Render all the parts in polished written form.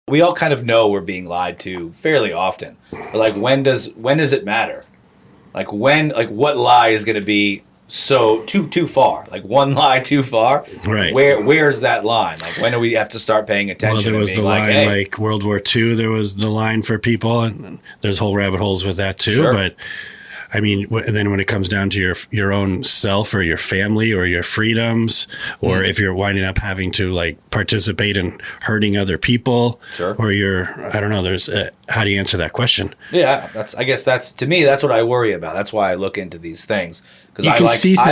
we all kind of know we're being lied to fairly often. But like, when does it matter? Like what lie is going to be so too far? Like one lie too far? Right. Where's that line? Like, when do we have to start paying attention? Well, there was the like, line, hey. like World War II, there was the line for people, and there's whole rabbit holes with that too. Sure. But I mean, and then when it comes down to your own self or your family or your freedoms, or if you're winding up having to like participate in hurting other people, sure, or I don't know, there's how do you answer that question? Yeah, I guess that's, to me, that's what I worry about. That's why I look into these things, because I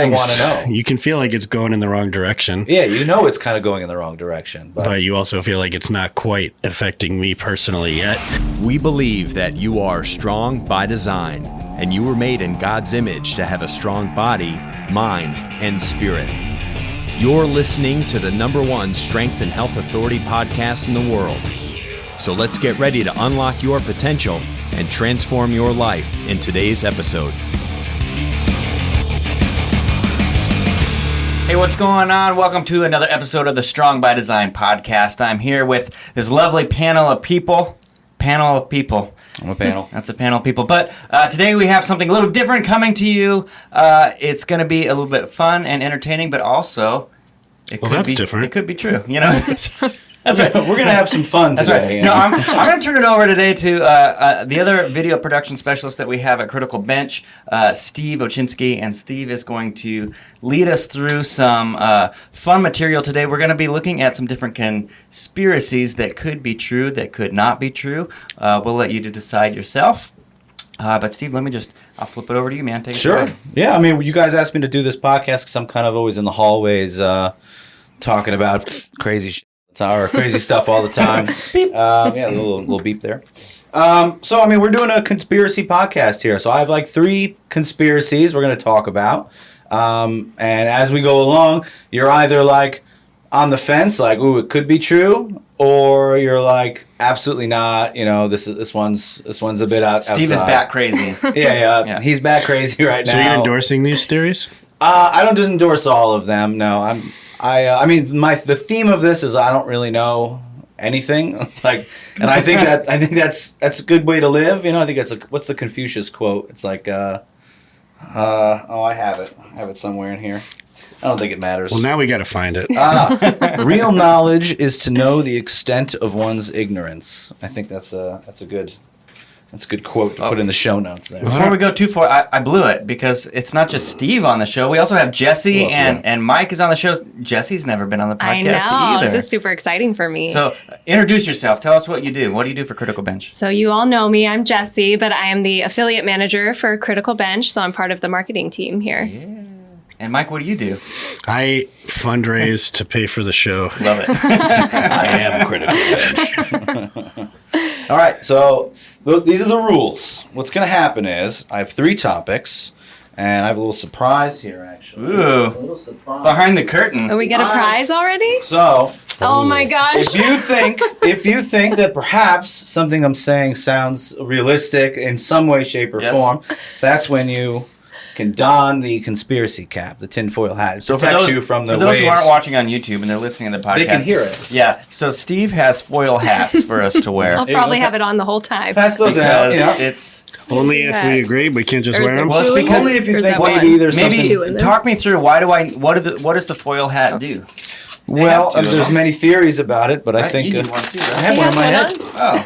want to know. You can feel like it's going in the wrong direction. Yeah, it's kind of going in the wrong direction. But you also feel like it's not quite affecting me personally yet. We believe that you are strong by design, and you were made in God's image to have a strong body, mind, and spirit. You're listening to the #1 Strength and Health Authority podcast in the world. So let's get ready to unlock your potential and transform your life in today's episode. Hey, what's going on? Welcome to another episode of the Strong by Design podcast. I'm here with this lovely panel of people. I'm a panel. That's a panel of people. But today we have something a little different coming to you. It's going to be a little bit fun and entertaining, but also that's different. It could be true. You know, that's right. We're going to have some fun today. That's right. No, I'm going to turn it over today to the other video production specialist that we have at Critical Bench, Steve Ohocinski, and Steve is going to lead us through some fun material today. We're going to be looking at some different conspiracies that could be true, that could not be true. We'll let you to decide yourself. But Steve, I'll flip it over to you, man. Take it Sure. away. Yeah, I mean, you guys asked me to do this podcast because I'm kind of always in the hallways talking about crazy shit. Or crazy stuff all the time. Yeah, a little beep there. So, I mean, we're doing a conspiracy podcast here. So I have like 3 conspiracies we're going to talk about. And as we go along, you're either like on the fence, like, ooh, it could be true, or you're like, absolutely not. You know, this one's a bit out. Steve is bat crazy. Yeah, he's bat crazy right now. So you're endorsing these theories? I don't endorse all of them. No, I mean, the theme of this is I don't really know anything. And I think that's a good way to live. You know, I think that's what's the Confucius quote? It's like, I have it. I have it somewhere in here. I don't think it matters. Well, now we got to find it. Real knowledge is to know the extent of one's ignorance. I think that's a good quote to put in the show notes there. Before we go too far, I blew it because it's not just Steve on the show. We also have Jessie and Mike is on the show. Jessie's never been on the podcast either. This is super exciting for me. So introduce yourself. Tell us what you do. What do you do for Critical Bench? So you all know me. I'm Jessie, but I am the affiliate manager for Critical Bench. So I'm part of the marketing team here. Yeah. And Mike, what do you do? I fundraise to pay for the show. Love it. I am Critical Bench. All right, so these are the rules. What's going to happen is I have 3 topics, and I have a little surprise here, actually. Ooh. A little surprise. Behind the curtain. Oh, we get a prize already? So, Oh my gosh. if you think that perhaps something I'm saying sounds realistic in some way, shape, or form, that's when you can don the conspiracy cap, the tinfoil hat. So protects you from the waves. For those who aren't watching on YouTube and they're listening to the podcast, They can hear it. Yeah. So Steve has foil hats for us to wear. I'll probably have it on the whole time. Pass those out. Because Yeah. it's Only if we agree, we can't just Or is wear there them. Well, it's two in because- there? Only if you Or is think that one? maybe there's maybe two in there. talk me through what does the foil hat do? Well, They have two of there's them. many theories about it, but I Right, think you do one too, I right? have They one in have my one head. on? Oh.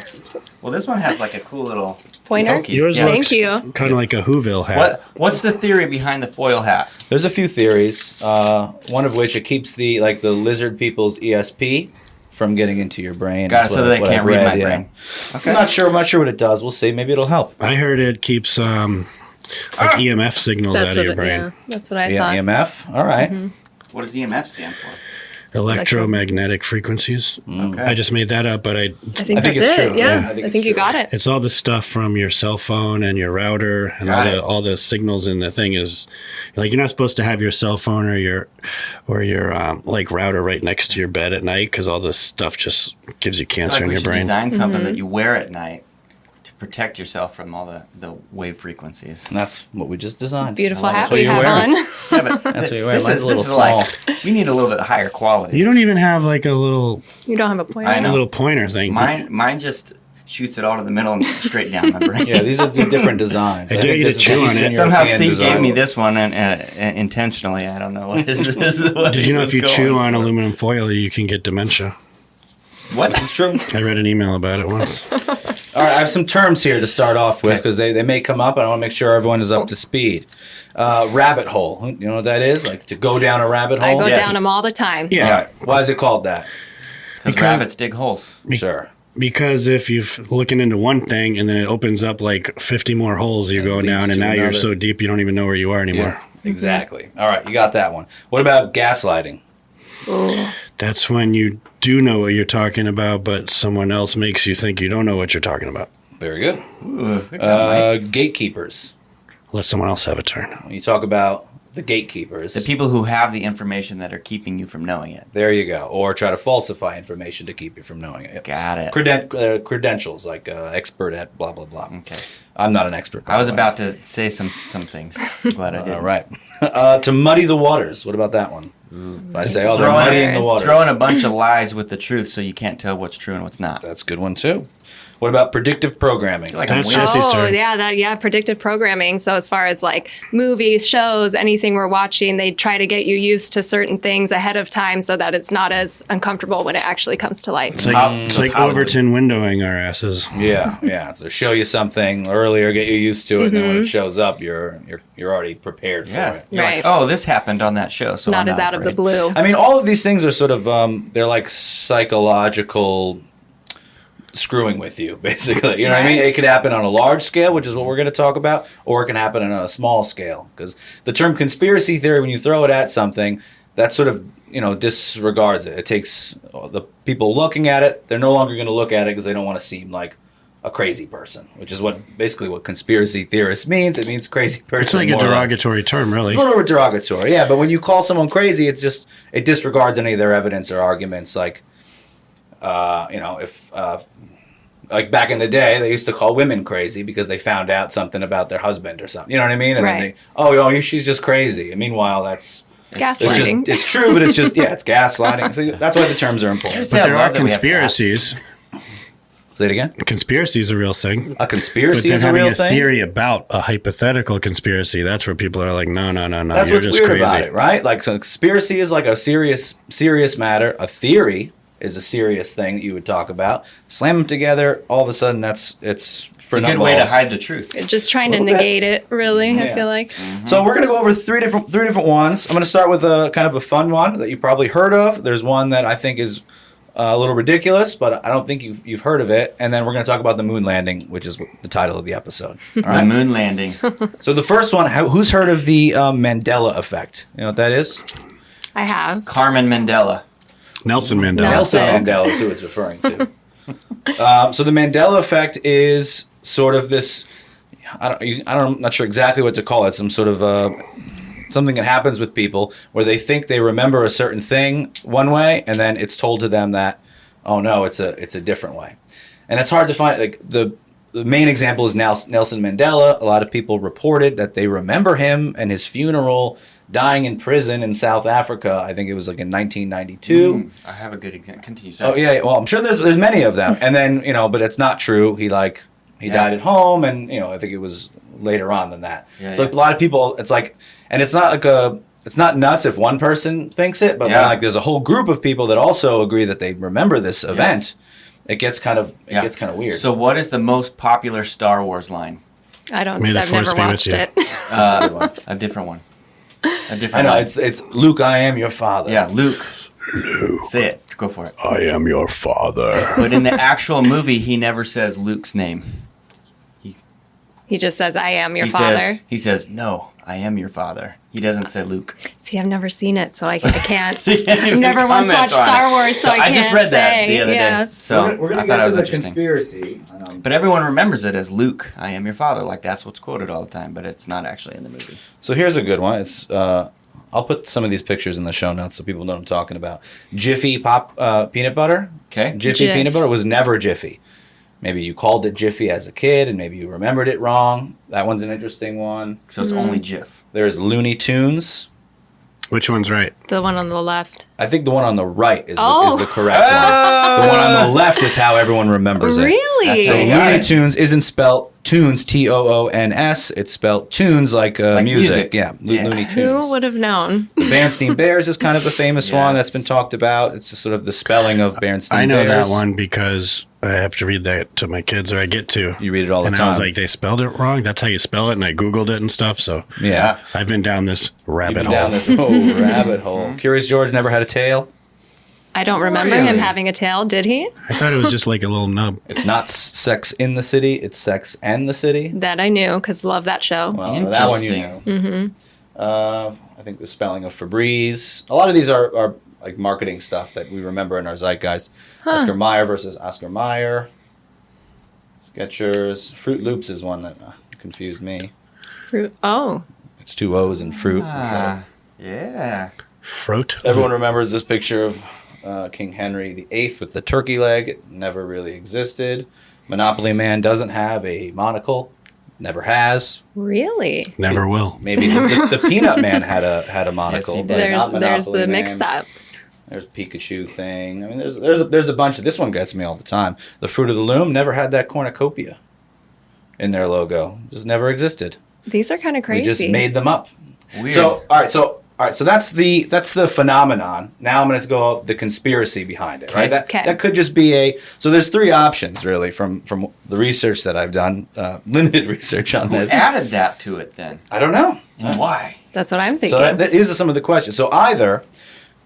Well, this one has like a cool little Pointer? pokey. Yours Yeah. looks Thank you. kind of like a Whoville hat. What's the theory behind the foil hat? There's a few theories. One of which it keeps the lizard people's ESP from getting into your brain. Got it, is so what- they what can't I've read read, my yeah. brain. Okay. I'm not sure what it does. We'll see. Maybe it'll help. I heard it keeps EMF signals out of your brain. Yeah, that's what I Yeah, thought. EMF. All right. What does EMF stand for? Electromagnetic frequencies. Okay. I just made that up, but I think I think that's it's it. true. Yeah, Yeah, I I think think, it's you true. got it. it's all the stuff from your cell phone and your router and Got it. all the signals in the thing is like you're not supposed to have your cell phone or your like router right next to your bed at night because all this stuff just gives you I feel cancer like in we your should brain. design something that you wear at night to protect yourself from all the wave frequencies. And that's what we just designed. Beautiful I like hat what we you're have wearing. on. Yeah, but That's what you're wearing. this Mine's is, a little this is small. like, we need a little bit higher quality. You don't even have like a little You don't have a pointer. I know. pointer thing. Mine just shoots it all to the middle and straight down my brain. Yeah, these are the different designs. I I dare think you this to is chew the on Eastern it. Somehow European Steve design. gave me this one and intentionally. I don't know what this is. What Did he you know was if you going chew on for. aluminum foil, you can get dementia? What? It's true. I read an email about it once. All right, I have some terms here to start off with Okay. because they may come up, and I want to make sure everyone is up to speed. Rabbit hole. You know what that is? Like to go down a rabbit hole? I go Yes. down them all the time. Yeah. All right. Why is it called that? Because rabbits dig holes. Sure. Because if you're looking into one thing and then it opens up like 50 more holes, you're going leads down, and to now you're another. so deep you don't even know where you are anymore. Exactly. All right, you got that one. What about gaslighting? That's when you do know what you're talking about, but someone else makes you think you don't know what you're talking about. Very good. Ooh, good job, Mike. Gatekeepers. Let someone else have a turn. When you talk about the gatekeepers, The people who have the information that are keeping you from knowing it. there you go. Or try to falsify information to keep you from knowing it. Got it. Credentials, like expert at blah, blah, blah. Okay. I'm not an expert. by I was the way. about to say some things. Glad I did. All right. To muddy the waters. What about that one? I say, oh, they're muddying the waters. Throwing a bunch of lies with the truth so you can't tell what's true and what's not. That's a good one, too. What about predictive programming? Like That's I'm weird. Jesse's turn. Predictive programming. So as far as like movies, shows, anything we're watching, they try to get you used to certain things ahead of time so that it's not as uncomfortable when it actually comes to light. It's like Hollywood. Overton windowing our asses. Yeah. So show you something earlier, get you used to it, and then when it shows up, you're already prepared for Yeah. it. You're Right. like, oh, this happened on that show. So Not I'm as out of the afraid. blue. I mean, all of these things are sort of they're like psychological screwing with you, basically. You know what I mean? It could happen on a large scale, which is what we're going to talk about, or it can happen on a small scale. Because the term conspiracy theory, when you throw it at something, that sort of disregards it. It takes the people looking at it; they're no longer going to look at it because they don't want to seem like a crazy person, which is basically what conspiracy theorist means. It means crazy person. It's like a more or less. derogatory term, really. It's a little bit derogatory, yeah. But when you call someone crazy, it disregards any of their evidence or arguments. Like, if like back in the day, they used to call women crazy because they found out something about their husband or something. You know what I mean? And Right. then she's just crazy. And meanwhile, Gaslighting. it's true, but it's gaslighting. So that's why the terms are important. But there I are love that we have conspiracies. Say it again. Conspiracy is a real thing. A But conspiracy then is a having real a thing. theory about a hypothetical conspiracy, that's where people are like, no, That's you're what's just weird crazy. about it, right? Like, so conspiracy is like a serious matter. A theory is a serious thing that you would talk about. Slam them together, all of a sudden, it's for It's a good way to hide the truth. Just trying to Little bit. negate it, really, I Yeah. feel like. So we're gonna go over three different ones. I'm gonna start with a kind of a fun one that you probably heard of. There's one that I think is a little ridiculous, but I don't think you've heard of it. And then we're gonna talk about the moon landing, which is the title of the episode. All The right. moon landing. So the first one, who's heard of the Mandela effect? You know what that is? I have. Carmen Mandela. Nelson Mandela. Nelson. Mandela is who it's referring to. So the Mandela effect is sort of this. I'm not sure exactly what to call it. Some sort of something that happens with people where they think they remember a certain thing one way, and then it's told to them that, oh no, it's a different way. And it's hard to find. Like the main example is Nelson Mandela. A lot of people reported that they remember him and his funeral, dying in prison in South Africa. I think it was like in 1992. I have a good example. Continue. Sorry. Oh yeah, well I'm sure there's many of them, and then but it's not true. He died at home, and I think it was later on than that. Yeah, So yeah. a lot of people, it's like, and it's not like it's not nuts if one person thinks it, but when Yeah. like there's a whole group of people that also agree that they remember this event, it gets kind of weird. So, what is the most popular Star Wars line? I don't. May the I've force never be with watched you. it. A different one. A different I know line. it's Luke, I am your father. Yeah, Luke. Say it. Go for it. I am your father. But in the actual movie, he never says Luke's name. He just says, "I am your he father." He says, "No, I am your father." He doesn't say Luke. See, I've never seen it, so I can't. So you can't even I've never once comment watched on Star it. Wars, so I can't just read that say. the other Yeah. day. So I thought it was interesting. conspiracy. But everyone remembers it as Luke, I am your father. Like that's what's quoted all the time, but it's not actually in the movie. So here's a good one. It's I'll put some of these pictures in the show notes so people know what I'm talking about. Jiffy peanut butter. Okay. Jiffy Jif. peanut butter was never Jiffy. maybe you called it Jiffy as a kid and maybe you remembered it wrong. That one's an interesting one. So it's only Jif. There's Looney Tunes. Which one's right? The one on the left. I think the one on the right is Oh. the correct one. The one on the left is how everyone remembers it. Really? So That's Looney right. Tunes isn't spelled tunes, Toons. It's spelled tunes like, music. Yeah, Yeah. Looney Tunes. Who would have known? The Berenstain Bears is kind of a famous one that's Yes. been talked about. It's just sort of the spelling of Berenstain I know Bears. that one because I have to read that to my kids, or I get to. You read it all the and time. I was like, they spelled it wrong. That's how you spell it, and I Googled it and stuff. So Yeah. I've been down this You've rabbit been hole. down this rabbit hole. Curious George never had a tail. I don't remember Really? him having a tail, did he? I thought it was just like a little nub. It's not Sex in the City. It's Sex and the City. That I knew, because love that show. Well, that one you know. I think the spelling of Febreze. A lot of these are like marketing stuff that we remember in our zeitgeist. Oscar Mayer versus Oscar Mayer. Skechers. Fruit Loops is one that confused me. Fruit. Oh, It's 2 O's in fruit. Yeah. Fruit. Everyone remembers this picture of King Henry VIII with the turkey leg. It never really existed. Monopoly Man doesn't have a monocle. Never has. really? Never will. Maybe the Peanut Man had a monocle. Yes, he but did. not There's Monopoly the Man. mix-up. There's Pikachu thing. I mean, there's a bunch of this one gets me all the time. The Fruit of the Loom never had that cornucopia in their logo. Just never existed. These are kind of crazy. We just made them up. Weird. So all right. So that's the phenomenon. Now I'm going to go the conspiracy behind it. Right. Okay. That could just be So there's 3 options really from the research that I've done. Limited research on Who this. added that to it then? I don't know. And why? That's what I'm thinking. So these are some of the questions. So either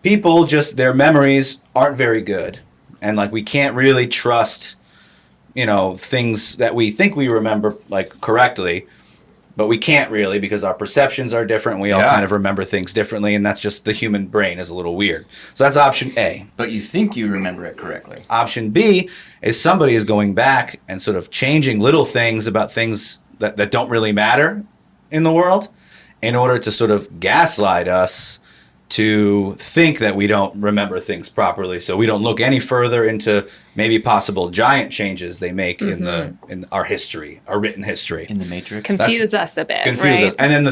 people just their memories aren't very good, and like we can't really trust, things that we think we remember like correctly, but we can't really because our perceptions are different. We all Yeah. kind of remember things differently, and that's just the human brain is a little weird. So that's option A. But you think you remember it correctly. Option B is somebody is going back and sort of changing little things about things that don't really matter in the world in order to sort of gaslight us to think that we don't remember things properly, so we don't look any further into maybe possible giant changes they make in our history, our written history. In the Matrix. Confuse us a bit, Confuse right? us. And then the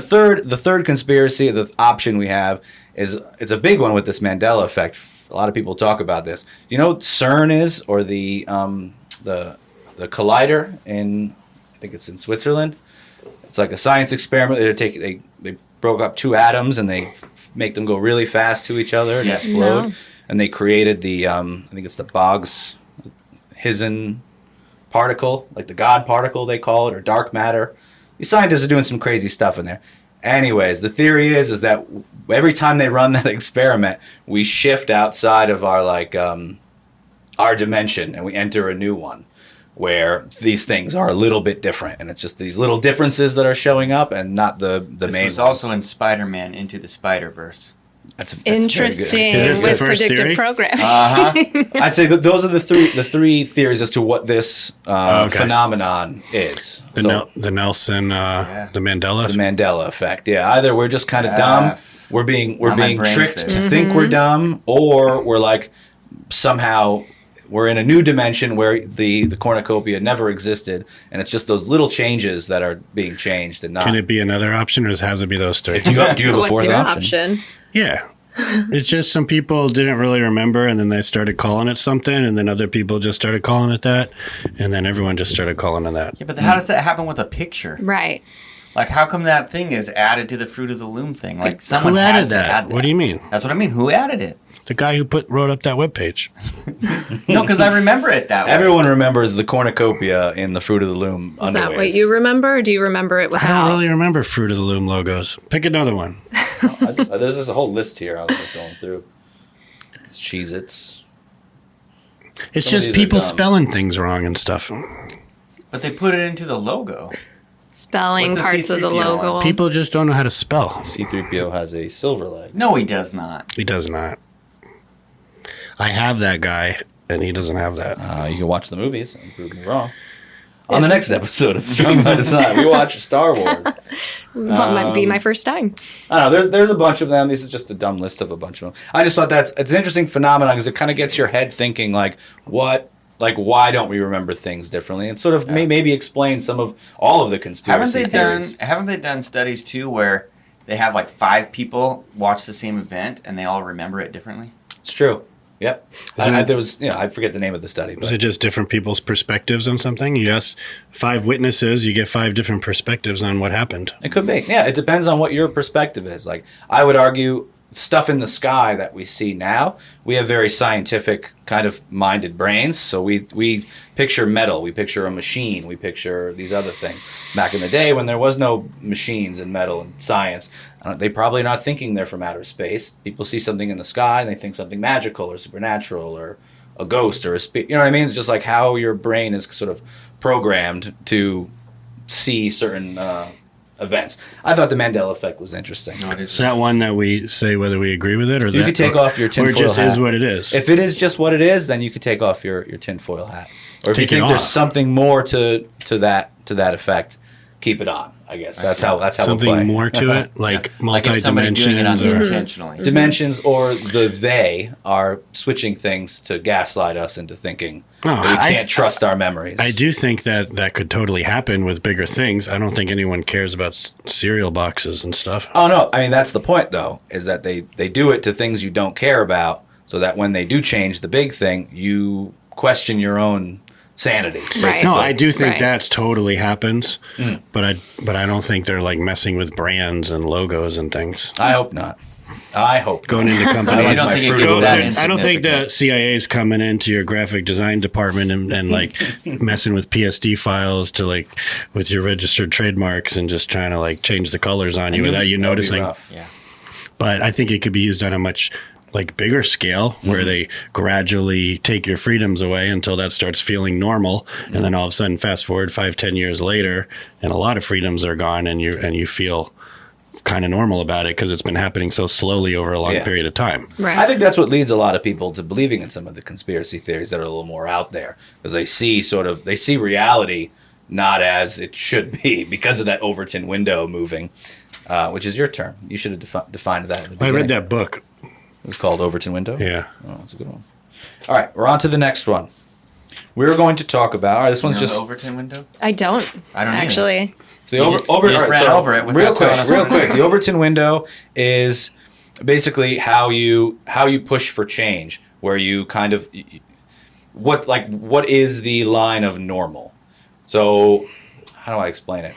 third conspiracy, the option we have is it's a big one with this Mandela effect. A lot of people talk about this. You know what CERN is, or the collider in, I think it's in Switzerland. It's like a science experiment. They broke up 2 atoms and they make them go really fast to each other and Yes. explode. No. And they created the I think it's the Boggs-Hisen particle, like the God particle they call it, or dark matter. These scientists are doing some crazy stuff in there. Anyways, the theory is that every time they run that experiment, we shift outside of our dimension and we enter a new one where these things are a little bit different, and it's just these little differences that are showing up and not the This main was ones. also in Spider-Man Into the Spider-Verse. That's very good. Interesting. Is this the With first predictive theory? programming. I'd say that those are the three theories as to what this Okay. phenomenon is. The So, the Nelson, the Mandela. the Mandela effect. Yeah, either we're just kind of Yes. dumb, we're being Now my brain's tricked there. to think we're dumb, or we're like somehow we're in a new dimension where the cornucopia never existed, and it's just those little changes that are being changed and not. Can it be another option, or has it be those 3? Do you have a What's fourth your option? Yeah. It's just some people didn't really remember, and then they started calling it something, and then other people just started calling it that, and then everyone just started calling it that. Yeah, but how does that happen with a picture? Right. Like, how come that thing is added to the Fruit of the Loom thing? Like, someone Who had added to that? add that. What do you mean? That's what I mean. Who added it? The guy who wrote up that webpage. No, because I remember it that way. Everyone remembers the cornucopia in the Fruit of the Loom Is underwears. that what you remember, or do you remember it I without? don't really remember Fruit of the Loom logos. Pick another one. There's just a whole list here I was just going through. It's Cheez-Its. It's Some of just these are people dumb. spelling things wrong and stuff. But they put it into the logo. Spelling What's the parts of the C3PO logo. one? People just don't know how to spell. C-3PO has a silver leg. No, he does not. He does not. I have that guy, and he doesn't have that. You can watch the movies and prove me wrong. On the next episode of Strong by Design, we watch Star Wars. That might be my first time. I don't know. There's a bunch of them. This is just a dumb list of a bunch of them. I just thought it's an interesting phenomenon because it kind of gets your head thinking like like why don't we remember things differently, and sort of maybe explain some of all of the conspiracy theories. Haven't they done studies too where they have like 5 people watch the same event and they all remember it differently? It's true. Yep. There was, I forget the name of the study. Was it just different people's perspectives on something? You ask 5 witnesses, you get 5 different perspectives on what happened. It could be. Yeah, it depends on what your perspective is. Like, I would argue stuff in the sky that we see now, we have very scientific kind of minded brains. So we picture metal, we picture a machine, we picture these other things. Back in the day when there was no machines and metal and science, they probably not thinking they're from outer space. People see something in the sky and they think something magical or supernatural or a ghost or a you know what I mean? It's just like how your brain is sort of programmed to see certain events. I thought the Mandela effect was interesting. Is that one that we say whether we agree with it, or you could take off your tinfoil hat? Or it just is what it is? If it is just what it is, then you could take off your tinfoil hat. Or if Take you it think there's off. something more to that effect, keep it on. I guess that's how something we'll play. more to it, like Like if somebody doing it multi-dimensions or unintentionally. Dimensions, or they are switching things to gaslight us into thinking that we can't trust our memories. I do think that could totally happen with bigger things. I don't think anyone cares about cereal boxes and stuff. Oh no, I mean that's the point though, is that they do it to things you don't care about, so that when they do change the big thing, you question your own sanity. Right. No, I do think Right. that totally happens, but I don't think they're like messing with brands and logos and things. I hope not. I hope Going into companies. You don't think it gets that I don't think the insignificant? CIA is coming into your graphic design department and like messing with PSD files to like with your registered trademarks and just trying to like change the colors on you without you That would be noticing. rough. Yeah. But I think it could be used on a much like bigger scale where they gradually take your freedoms away until that starts feeling normal, and then all of a sudden fast forward 5-10 years later and a lot of freedoms are gone and you feel kind of normal about it because it's been happening so slowly over a long period of time. Right. I think that's what leads a lot of people to believing in some of the conspiracy theories that are a little more out there, because they see reality not as it should be because of that Overton window moving, which is your term. You should have defined that at the beginning. I read that book. It was called Overton Window? Yeah. Oh, that's a good one. All right, we're on to the next one. We're going to talk about, all right, this one's You know just... the Overton window? I don't. I don't either. actually. The You just ran over it without real quick, telling us real what it quick. is. The Overton window is basically how you push for change, where you kind of what is the line of normal. So how do I explain it?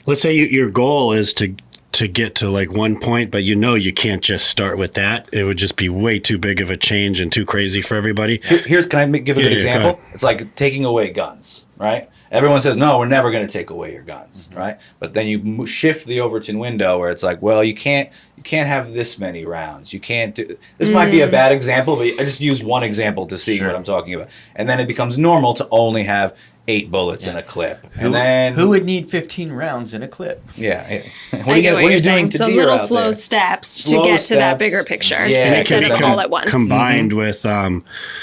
Let's say your goal is to get to like one point, but you can't just start with that. It would just be way too big of a change and too crazy for everybody. Can I give a good Yeah, example? go ahead. It's like taking away guns, right? Everyone says, no, we're never going to take away your guns, right? But then you shift the Overton window where it's like, well, you can't have this many rounds. You can't do... This might be a bad example, but I just used one example to see what I'm talking about. And then it becomes normal to only have 8 bullets in a clip. And then... Who would need 15 rounds in a clip? Yeah. What I get what you're saying. to So deer little out slow there? steps Slow to get to that steps. bigger picture Yeah, instead of all at once. Combined with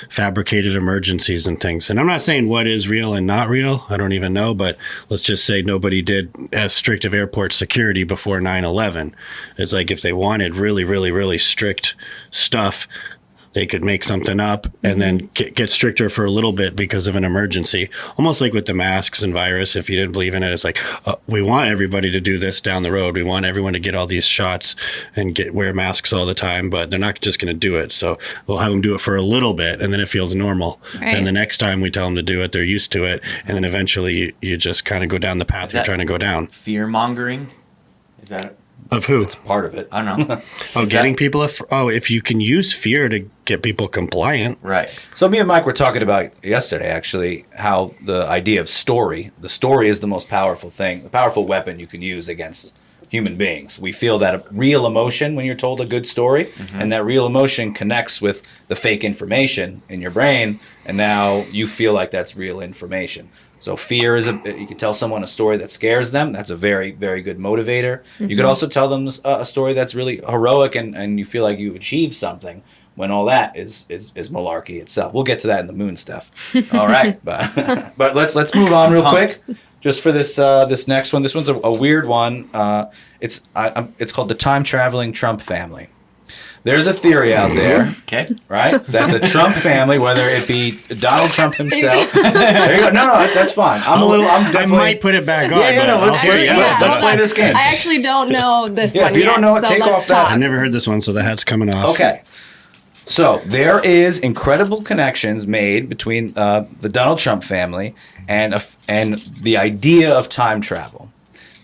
fabricated emergencies and things. And I'm not saying what is real and not real. I don't even know, but let's just say nobody did as strict of airport security before 9/11. It's like if they wanted really, really, really strict stuff, they could make something up and then get stricter for a little bit because of an emergency. Almost like with the masks and virus, if you didn't believe in it, it's like, we want everybody to do this down the road. We want everyone to get all these shots and wear masks all the time, but they're not just going to do it. So we'll have them do it for a little bit and then it feels normal. Right. And the next time we tell them to do it, they're used to it. And then eventually you just kind of go down the path you're that- trying to go down. Fear mongering? Is that? Of who? Part of it. I don't know. Oh, Is getting that- people. If you can use fear to get people compliant. Right. So me and Mike were talking about yesterday, actually, how the idea of the story is the most powerful thing, the powerful weapon you can use against human beings. We feel that real emotion when you're told a good story, and that real emotion connects with the fake information in your brain, and now you feel like that's real information. So fear is you can tell someone a story that scares them. That's a very, very good motivator. You could also tell them a story that's really heroic and you feel like you've achieved something, when all that is malarkey itself. We'll get to that in the moon stuff. All right. But let's move on real quick. Just for this this next one. This one's a weird one. It's called the time traveling Trump family. There's a theory out there, Okay. right, that the Trump family, whether it be Donald Trump himself, there you go. No, that's fine. I'm I definitely. might put it back on. Yeah, no, but let's I'll hear you out. let's play this game. I actually don't know this Yeah, one if you yet, don't know it, so take let's off that. talk. I've never heard this one, so the hat's coming off. Okay. So there is incredible connections made between the Donald Trump family and the idea of time travel.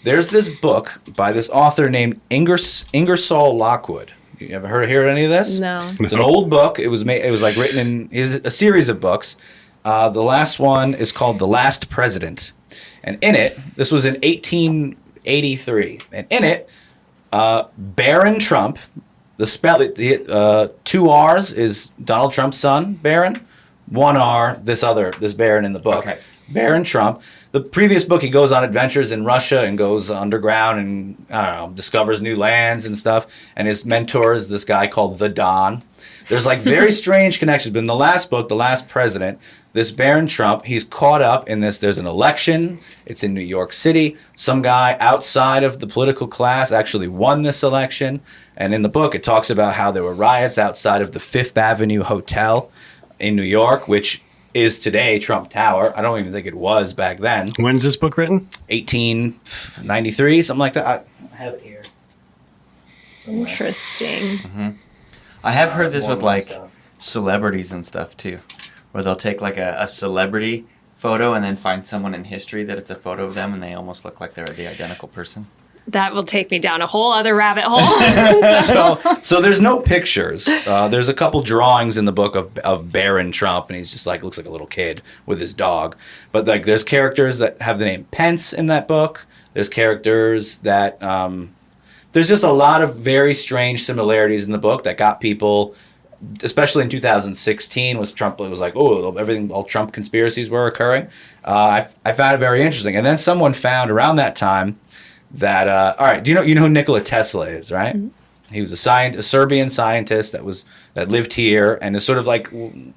There's this book by this author named Ingersoll Lockwood. You ever hear any of this? No. It's an old book. It was like written in a series of books. The last one is called The Last President, and in it, this was in 1883, and in it, Barron Trump. Two R's is Donald Trump's son, Barron. One R, this Barron in the book. Okay. Barron Trump. The previous book, he goes on adventures in Russia and goes underground and, I don't know, discovers new lands and stuff. And his mentor is this guy called the Don. There's like very strange connections. But in the last book, The Last President, this Barron Trump, he's caught up in this. There's an election. It's in New York City. Some guy outside of the political class actually won this election. And in the book, it talks about how there were riots outside of the Fifth Avenue Hotel in New York, which is today Trump Tower. I don't even think it was back then. When's this book written? 1893, something like that. I have it here. Interesting. I have heard this with More like stuff. celebrities and stuff too, where they'll take like a celebrity photo and then find someone in history that it's a photo of them and they almost look like they're the identical person. That will take me down a whole other rabbit hole. So there's no pictures. There's a couple drawings in the book of Barron Trump, and he's just like looks like a little kid with his dog. But like there's characters that have the name Pence in that book. There's characters that there's just a lot of very strange similarities in the book that got people, especially in 2016, was Trump. It was like, all Trump conspiracies were occurring. I found it very interesting. And then someone found around that time that all right, do you know who Nikola Tesla is, right? Mm-hmm. He was a Serbian scientist that lived here and is sort of like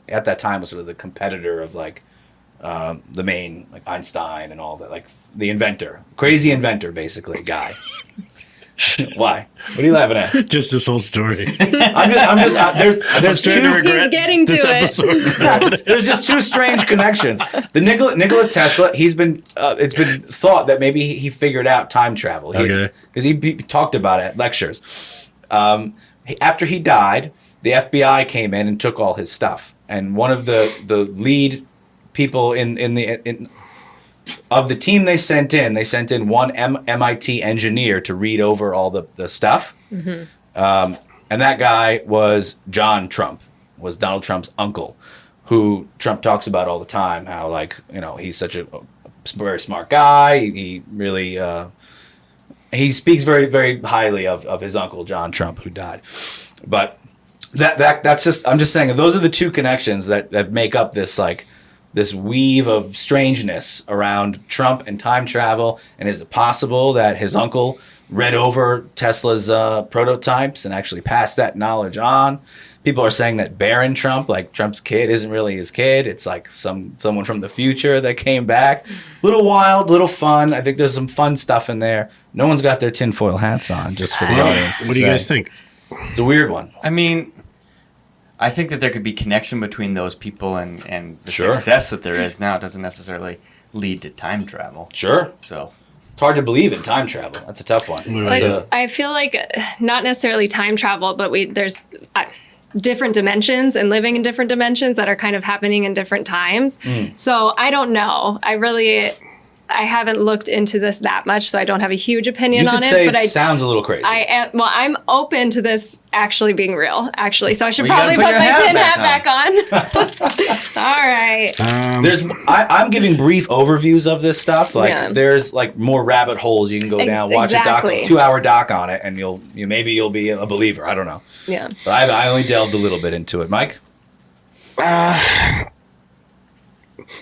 at that time was sort of the competitor of like the main like Einstein and all that, like the inventor, crazy inventor, basically guy. Why? What are you laughing at? Just this whole story. I'm just there's trying to two. regret He's getting to this it. episode. There's just two strange connections. The Nikola Tesla, it's been thought that maybe he figured out time travel. Okay. Because he talked about it at lectures. After he died, the FBI came in and took all his stuff. And one of the lead people of the team they sent in one MIT engineer to read over all the stuff. Mm-hmm. And that guy was John Trump, was Donald Trump's uncle, who Trump talks about all the time, how like, he's such a very smart guy. He really, he speaks very, very highly of his uncle, John Trump, who died. But that's just, I'm just saying, those are the two connections that make up this like, this weave of strangeness around Trump and time travel. And is it possible that his uncle read over Tesla's prototypes and actually passed that knowledge on? People are saying that Barron Trump, like Trump's kid, isn't really his kid. It's like someone from the future that came back. Little wild, little fun. I think there's some fun stuff in there. No one's got their tinfoil hats on, just for the audience. What do you guys think? It's a weird one. I mean, I think that there could be connection between those people and the Sure. success that there is now. It doesn't necessarily lead to time travel. Sure. So It's hard to believe in time travel. That's a tough one. Like, I feel like not necessarily time travel, but there's different dimensions and living in different dimensions that are kind of happening in different times. So I don't know. I haven't looked into this that much, so I don't have a huge opinion you on could it. say But it sounds a little crazy. I'm open to this actually being real. Actually, so I should Well, you probably gotta put my put your tin hat back on. All right. I'm giving brief overviews of this stuff. Like Yeah. there's like more rabbit holes you can go down, watch exactly. a 2-hour doc on it, and maybe you'll be a believer. I don't know. Yeah. But I only delved a little bit into it. Mike?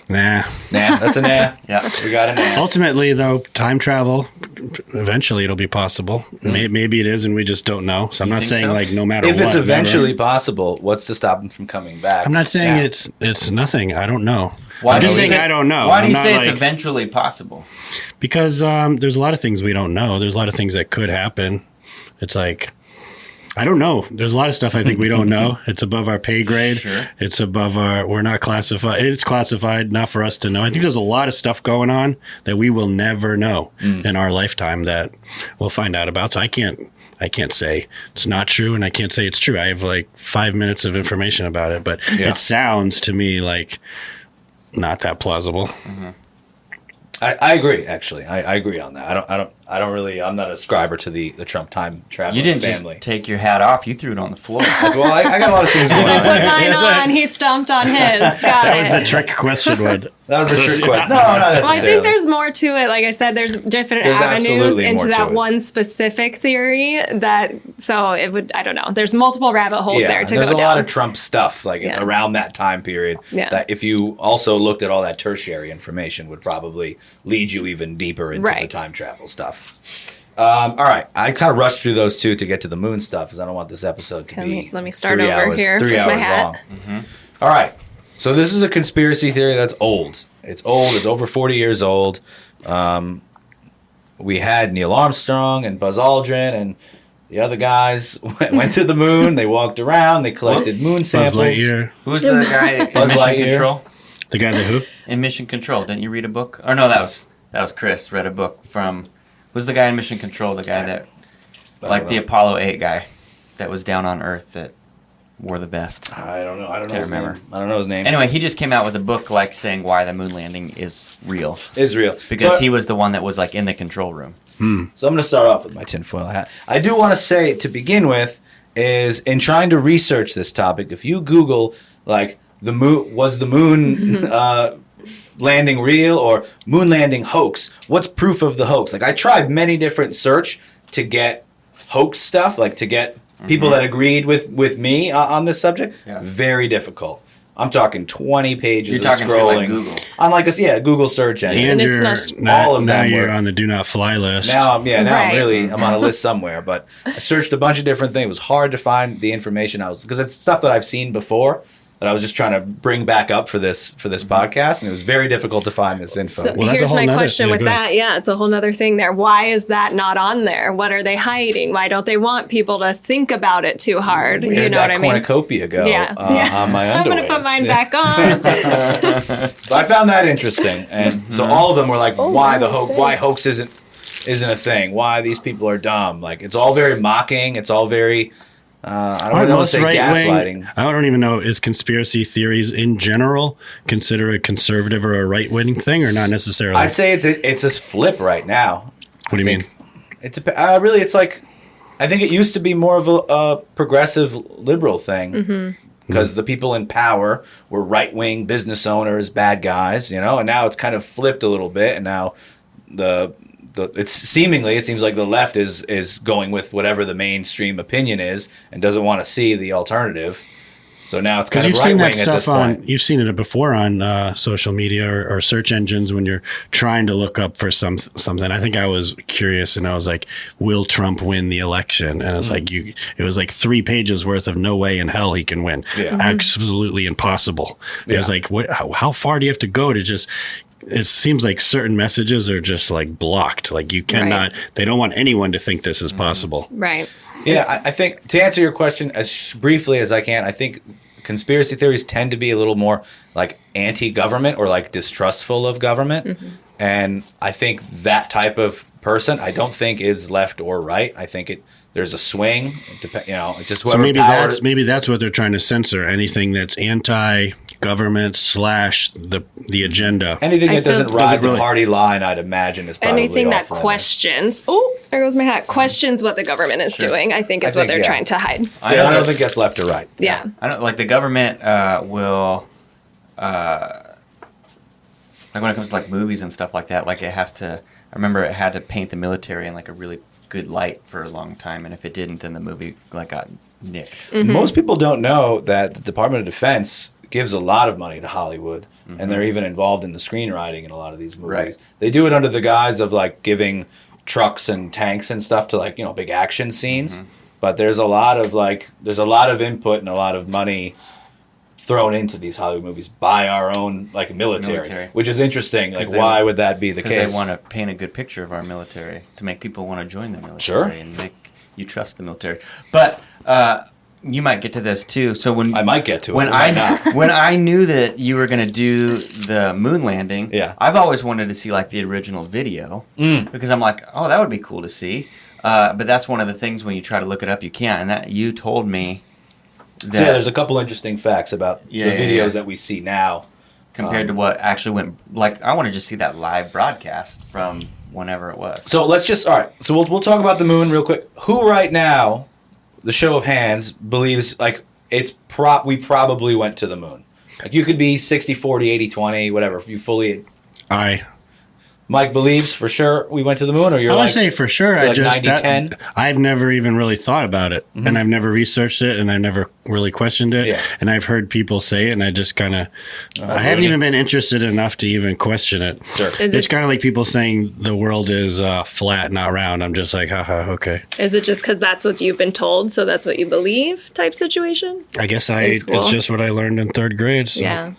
Nah. Nah, that's a nah. Yeah. We got a nah. Ultimately, though, time travel, eventually it'll be possible. Maybe it is, and we just don't know. So I'm not think saying so? like no matter If what. it's never. eventually possible, what's to stop him from coming back? I'm not saying now? it's nothing. I don't know. Why I'm do just you saying say- I don't know. Why do I'm you not say it's like- eventually possible? Because there's a lot of things we don't know. There's a lot of things that could happen. It's like, I don't know. There's a lot of stuff I think we don't know. It's above our pay grade. Sure. It's above we're not classified. It's classified, not for us to know. I think there's a lot of stuff going on that we will never know in our lifetime that we'll find out about. So I can't say it's not true, and I can't say it's true. I have like 5 minutes of information about it, but it sounds to me like not that plausible. Mm-hmm. I agree. Actually, I agree on that. I don't really. I'm not a subscriber to the Trump time traveling You didn't family. just take your hat off. You threw it on the floor. Well, I got a lot of things going I on. put There. mine on. He stomped on his. Got That it. was the trick question, Wood. That was a trick question. No, not necessarily. Well, I think there's more to it. Like I said, there's different There's avenues absolutely into more to that it. one specific theory. So it would. I don't know. There's multiple rabbit holes there to there's go a down. lot of Trump stuff like Yeah. around that time period. Yeah. That if you also looked at all that tertiary information, would probably lead you even deeper into the Right. time travel stuff. All right, I kind of rushed through those two to get to the moon stuff because I don't want this episode to be. Let me start 3 over hours, here 3 with my hours hat. long. Mm-hmm. All right, so this is a conspiracy theory that's old. It's old. It's over 40 years old. We had Neil Armstrong and Buzz Aldrin and the other guys went to the moon. They walked around. They collected moon Buzz samples. Lightyear. Who was the guy in Buzz Mission Lightyear. Control? The guy that who? In Mission Control, didn't you read a book? Or no, that was Chris. Read a book from. Who's the guy in Mission Control? The guy that, like the Apollo 8 guy, that was down on Earth that wore the vest. I don't know. I don't know Can't his remember. name. I don't know his name. Anyway, he just came out with a book like saying why the moon landing is real Israel. because so, he was the one that was like in the control room. So I'm going to start off with my tinfoil hat. I do want to say to begin with is in trying to research this topic, if you Google like the moon was the moon landing real or moon landing hoax, what's proof of the hoax? Like I tried many different search to get hoax stuff, like to get people that agreed with me on this subject. Yeah. Very difficult. I'm talking 20 pages You're of talking through, scrolling like, Google. on like a Google search engine. And it's you're not- now, all of now them you're were- on the do not fly list. Now I'm Right. I'm on a list somewhere, but I searched a bunch of different things. It was hard to find the information because it's stuff that I've seen before that I was just trying to bring back up for this podcast, and it was very difficult to find this info. So Well, that's a here's whole my nother- question yeah, with go ahead. that. Yeah, it's a whole nother thing there. Why is that not on there? What are they hiding? Why don't they want people to think about it too hard? Where You did know that what I mean? cornucopia go Yeah. on my I'm underwear? going to put mine back on. So I found that interesting, and so all of them were like, why hoax isn't a thing? Why these people are dumb? Like it's all very mocking. It's all very I don't Aren't want to most say right-wing- gaslighting. I don't even know, is conspiracy theories in general considered a conservative or a right-wing thing or not necessarily? I'd say it's a flip right now. What do you mean? It's really it's like I think it used to be more of a progressive liberal thing because the people in power were right wing business owners, bad guys, and now it's kind of flipped a little bit, and now it seems like the left is going with whatever the mainstream opinion is and doesn't want to see the alternative. So now it's kind of You've right seen wing that at this stuff point. you've seen it before on social media or search engines when you're trying to look up for something. I think I was curious and I was like, will Trump win the election? And it's like it was like 3 pages worth of no way in hell he can win. Yeah. Absolutely impossible. It was like, how far do you have to go to just... It seems like certain messages are just like blocked. Like you cannot, they don't want anyone to think this is possible. Right. Yeah, I think to answer your question as briefly as I can, I think conspiracy theories tend to be a little more like anti-government or like distrustful of government. And I think that type of person, I don't think is left or right. I think there's a swing. Just whoever. So maybe that's what they're trying to censor. Anything that's anti-government / the agenda. Anything I that doesn't feel- ride Does it the really- party line, I'd imagine, is probably Anything that off limits. questions. Oh, there goes my hat. Questions what the government is doing. I think is what they're yeah. trying to hide. I don't think that's left or right. Yeah. I don't like the government will like when it comes to like movies and stuff like that, like it has to I remember it had to paint the military in like a really good light for a long time, and if it didn't, then the movie like got nicked. Most people don't know that the Department of Defense gives a lot of money to Hollywood, and they're even involved in the screenwriting in a lot of these movies. Right. They do it under the guise of like giving trucks and tanks and stuff to like big action scenes, but there's a lot of input and a lot of money thrown into these Hollywood movies by our own like military. Which is interesting. Like, why would that be the Because case? they want to paint a good picture of our military to make people want to join the military Sure. and make You trust the military. But you might get to this too. So when I might get to it. when I knew that you were going to do the moon landing, Yeah. I've always wanted to see like the original video because I'm like, oh, that would be cool to see. But that's one of the things when you try to look it up, you can't. And that you told me that So there's a couple interesting facts about the videos that we see now compared to what actually went. Like, I want to just see that live broadcast from whenever it was. So let's just all right. So we'll talk about the moon real quick. Who right now, the show of hands, believes like we probably went to the moon? Like you could be 60-40, 80-20, whatever. If you fully Mike believes for sure we went to the moon, or you're I like would say for sure. I like just 90-10? I've never even really thought about it, and I've never researched it, and I've never really questioned it. Yeah. And I've heard people say it, and I just kind of I haven't even been interested enough to even question it. Sure. It's kind of like people saying the world is flat, not round. I'm just like, haha, okay. Is it just because that's what you've been told, so that's what you believe type situation? I guess In school. it's just what I learned in third grade. So. Yeah.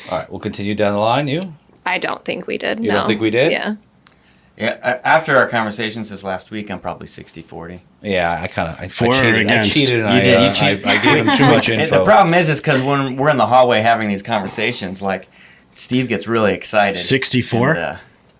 All right, we'll continue down the line. You I don't think we did. don't think we did? Yeah. Yeah, after our conversations this last week, I'm probably 60-40. Yeah, I kind of I For or cheated. I against? cheated. And You I, did, you I cheated. gave him too much And info. the problem is because when we're in the hallway having these conversations, like Steve gets really excited. 64? And,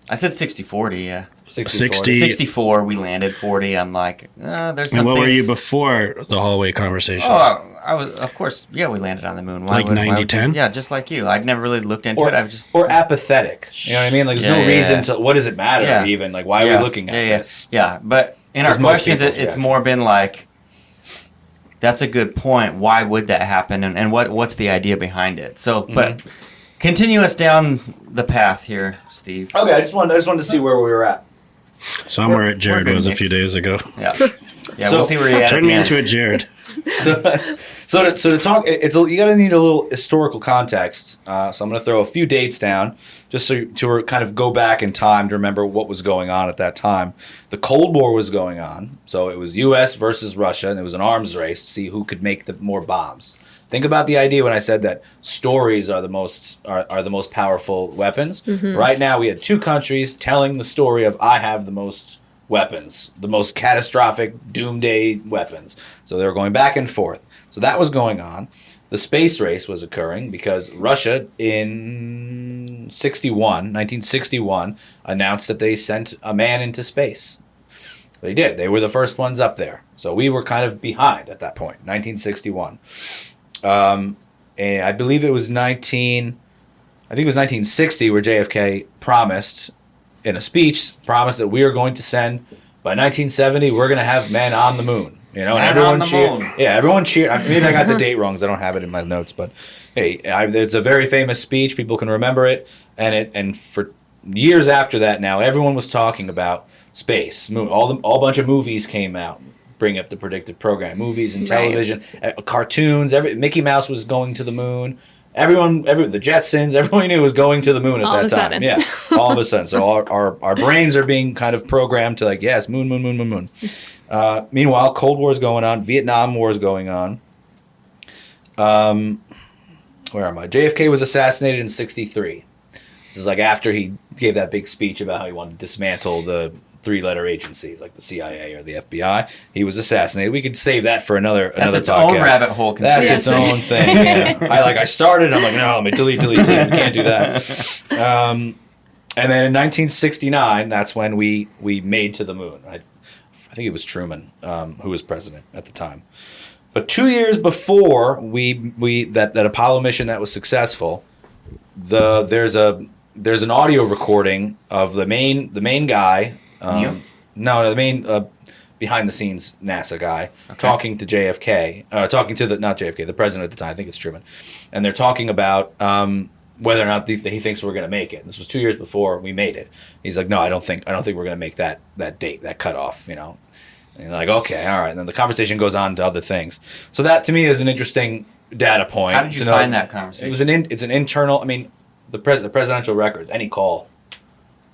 I said 60-40, yeah. 60. 64, we landed 40. I'm like, there's something. And what were you before the hallway conversations? Oh, I was, of course, yeah, we landed on the moon. Like 90-10? Yeah, just like you. I'd never really looked into it. I was just. Or apathetic. You know what I mean? Like, there's no reason to. What does it matter Yeah. even? Like, why are we looking at this? Yeah, but in our Because most questions, people's it's reaction. more been like, that's a good point. Why would that happen? And what's the idea behind it? So, but continue us down the path here, Steve. Okay, I just wanted to see where we were at. So I'm where Jared we're was a good few mix. days ago. Yeah, yeah. So- We'll see where you're at. Turn at me the end. into a Jared. So to talk, you got to need a little historical context. So I'm going to throw a few dates down just to kind of go back in time to remember what was going on at that time. The Cold War was going on, so it was U.S. versus Russia, and it was an arms race to see who could make the more bombs. Think about the idea when I said that stories are the most powerful weapons. Right now, we had two countries telling the story of I have the most weapons, the most catastrophic doomsday weapons. So they were going back and forth. So that was going on. The space race was occurring because Russia in 1961, announced that they sent a man into space. They did. They were the first ones up there. So we were kind of behind at that point, 1961. And I believe it was 1960 where JFK promised in a speech that we are going to send by 1970 we're going to have men on the moon. You know, and Man everyone on the cheered. moon. Yeah, everyone cheered. Maybe I got the date wrong because I don't have it in my notes. But hey, it's a very famous speech. People can remember it. And for years after that, now everyone was talking about space. All bunch of movies came out. Bring up the predictive program, movies and television, cartoons. Mickey Mouse was going to the moon. The Jetsons, everyone knew was going to the moon at All that of a time. sudden. Yeah, all of a sudden. So our brains are being kind of programmed to like, yes, moon. Meanwhile, Cold War is going on. Vietnam War is going on. Where am I? JFK was assassinated in 1963. This is like after he gave that big speech about how he wanted to dismantle the three-letter agencies like the CIA or the FBI. He was assassinated. We could save that for another That's its podcast. own rabbit hole. That's conspiracy. its own thing. Yeah. I started. I'm like, no, let me delete. We can't do that. And then in 1969, that's when we made to the moon. I think it was Truman who was president at the time. But 2 years before that Apollo mission that was successful, there's an audio recording of the main guy. The main behind the scenes NASA guy talking to JFK, talking to not JFK, the president at the time. I think it's Truman, and they're talking about whether or not he thinks we're going to make it. This was 2 years before we made it. He's like, no, I don't think we're going to make that date, that cutoff. You know, and you're like, okay, all right. And then the conversation goes on to other things. So that to me is an interesting data point. How did you find that conversation? It's an internal. I mean, the presidential records, any call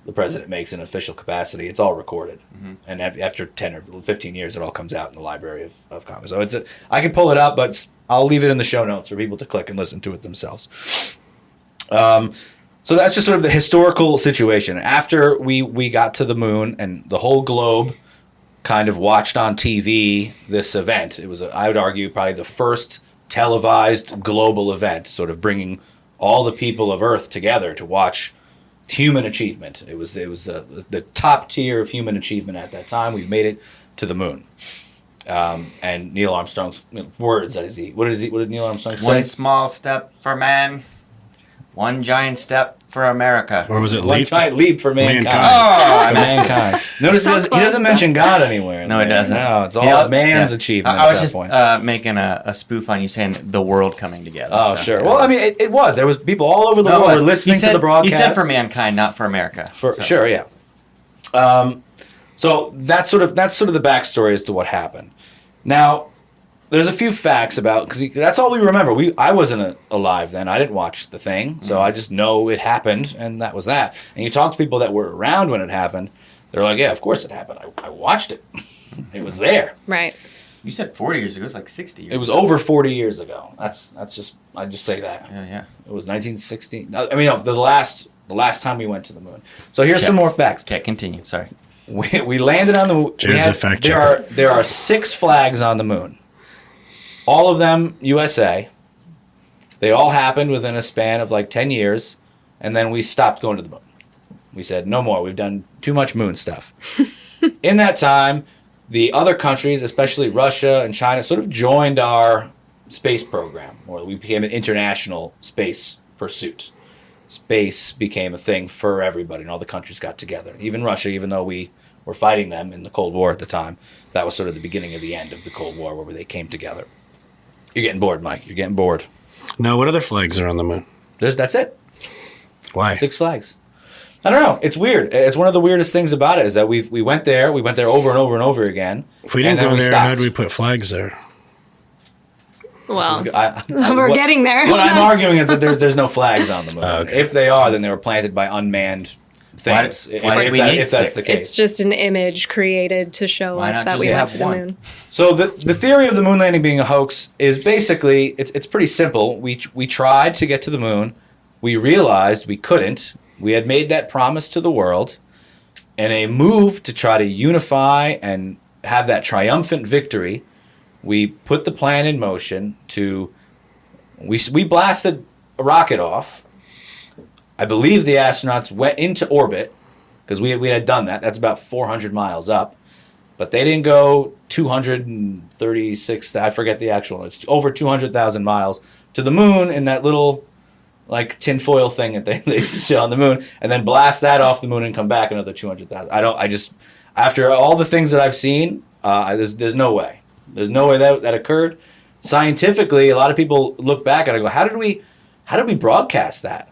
the president makes in official capacity, it's all recorded. And after 10 or 15 years, it all comes out in the Library of Congress. So I can pull it up, but I'll leave it in the show notes for people to click and listen to it themselves. So that's just sort of the historical situation. After we got to the moon and the whole globe kind of watched on TV this event. It was, I would argue, probably the first televised global event, sort of bringing all the people of Earth together to watch human achievement. It was the top tier of human achievement at that time. We made it to the moon. And Neil Armstrong's words, what did Neil Armstrong say? One small step for man, one giant step for America. Or was it One giant leap for mankind. Oh, mankind. Notice he doesn't mention God anywhere. No, he doesn't. No, it's all man's achievement. I was at just that point. making a spoof on you saying the world coming together. Oh, so, sure. yeah. Well, I mean, it was. There was people all over the world were listening to the broadcast. He said for mankind, not for America. Sure, yeah. So that's sort of the backstory as to what happened. Now, there's a few facts about, because that's all we remember. I wasn't alive then. I didn't watch the thing, so I just know it happened, and that was that. And you talk to people that were around when it happened, they're like, yeah, of course it happened. I watched it. It was there. Right. You said 40 years ago. It was like 60 years It was over 40 years ago. I just say that. Yeah. It was 1960. I mean, no, the last time we went to the moon. So here's some more facts. Okay, continue. Sorry. We landed on the moon. Jared's a fact checker. There are 6 flags on the moon. All of them USA. They all happened within a span of like 10 years, and then we stopped going to the moon. We said, no more. We've done too much moon stuff. In that time, the other countries, especially Russia and China, sort of joined our space program, or we became an international space pursuit. Space became a thing for everybody, and all the countries got together. Even Russia, even though we were fighting them in the Cold War at the time, that was sort of the beginning of the end of the Cold War, where they came together. You're getting bored, Mike. You're getting bored. No, what other flags are on the moon? That's it. Why? 6 flags. I don't know. It's weird. It's one of the weirdest things about it is that we went there. We went there over and over and over again. If we didn't go there, how did we put flags there? Well, we're getting there. What I'm arguing is that there's no flags on the moon. Okay. If they are, then they were planted by unmanned things. If that's the case. It's just an image created to show us that we went to the moon. So the theory of the moon landing being a hoax is basically, it's pretty simple. We tried to get to the moon. We realized we couldn't. We had made that promise to the world. In a move to try to unify and have that triumphant victory, we put the plan in motion to... We blasted a rocket off. I believe the astronauts went into orbit, because we had done that. That's about 400 miles up. But they didn't go 236, I forget the actual, it's over 200,000 miles to the moon in that little like tinfoil thing that they show on the moon, and then blast that off the moon and come back another 200,000. After all the things that I've seen, there's no way. There's no way that occurred. Scientifically, a lot of people look back and I go, how did we broadcast that?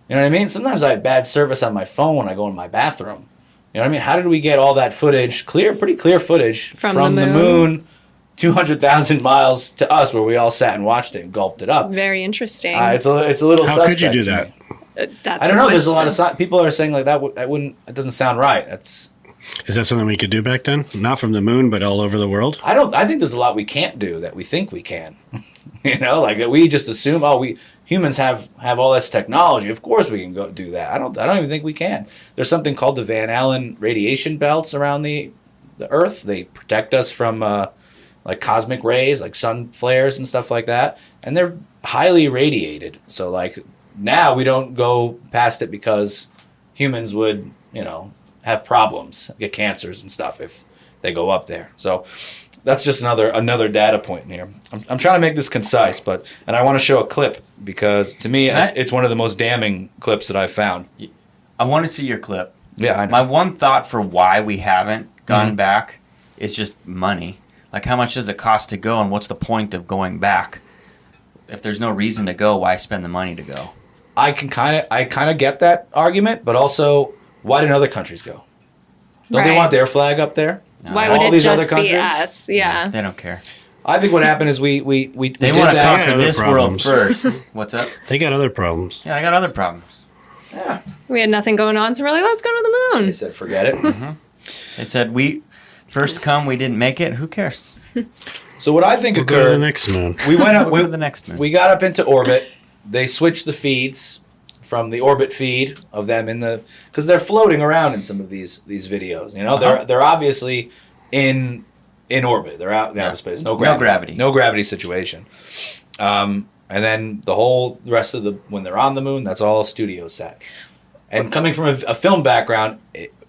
You know what I mean? Sometimes I have bad service on my phone when I go in my bathroom. You know what I mean? How did we get all that footage, pretty clear footage, from the moon 200,000 miles to us, where we all sat and watched it and gulped it up? Very interesting. It's a little How suspect could you do that? That's I don't know. There's a lot of people are saying like that wouldn't. It doesn't sound right. Is that something we could do back then? Not from the moon, but all over the world? I think there's a lot we can't do that we think we can. You know, like that we just assume, we humans have all this technology. Of course we can go do that. I don't even think we can. There's something called the Van Allen radiation belts around the Earth. They protect us from like cosmic rays, like sun flares and stuff like that. And they're highly radiated. So like now we don't go past it because humans would, have problems, get cancers and stuff if they go up there. So that's just another data point in here. I'm trying to make this concise, and I want to show a clip because to me it's one of the most damning clips that I've found. I want to see your clip. Yeah, I know. My one thought for why we haven't gone back is just money. Like, how much does it cost to go, and what's the point of going back? If there's no reason to go, why spend the money to go? I kind of get that argument, but also, why didn't other countries go? Don't they want their flag up there? Why would it just be us? Yeah. They don't care. I think what happened is we They want to that. conquer this world first. What's up? They got other problems. Yeah, I got other problems. Yeah. We had nothing going on, so we're like, let's go to the moon. They said, forget it. They said, we didn't make it. Who cares? So what I think We'll occurred... go to the next moon. We went up... We'll go to the next moon. We got up into orbit. They switched the feeds from the orbit feed of them because they're floating around in some of these videos. They're obviously in orbit. They're out in outer space. No gravity. No gravity situation. And then the rest of when they're on the moon, that's all studio set. And coming from a film background,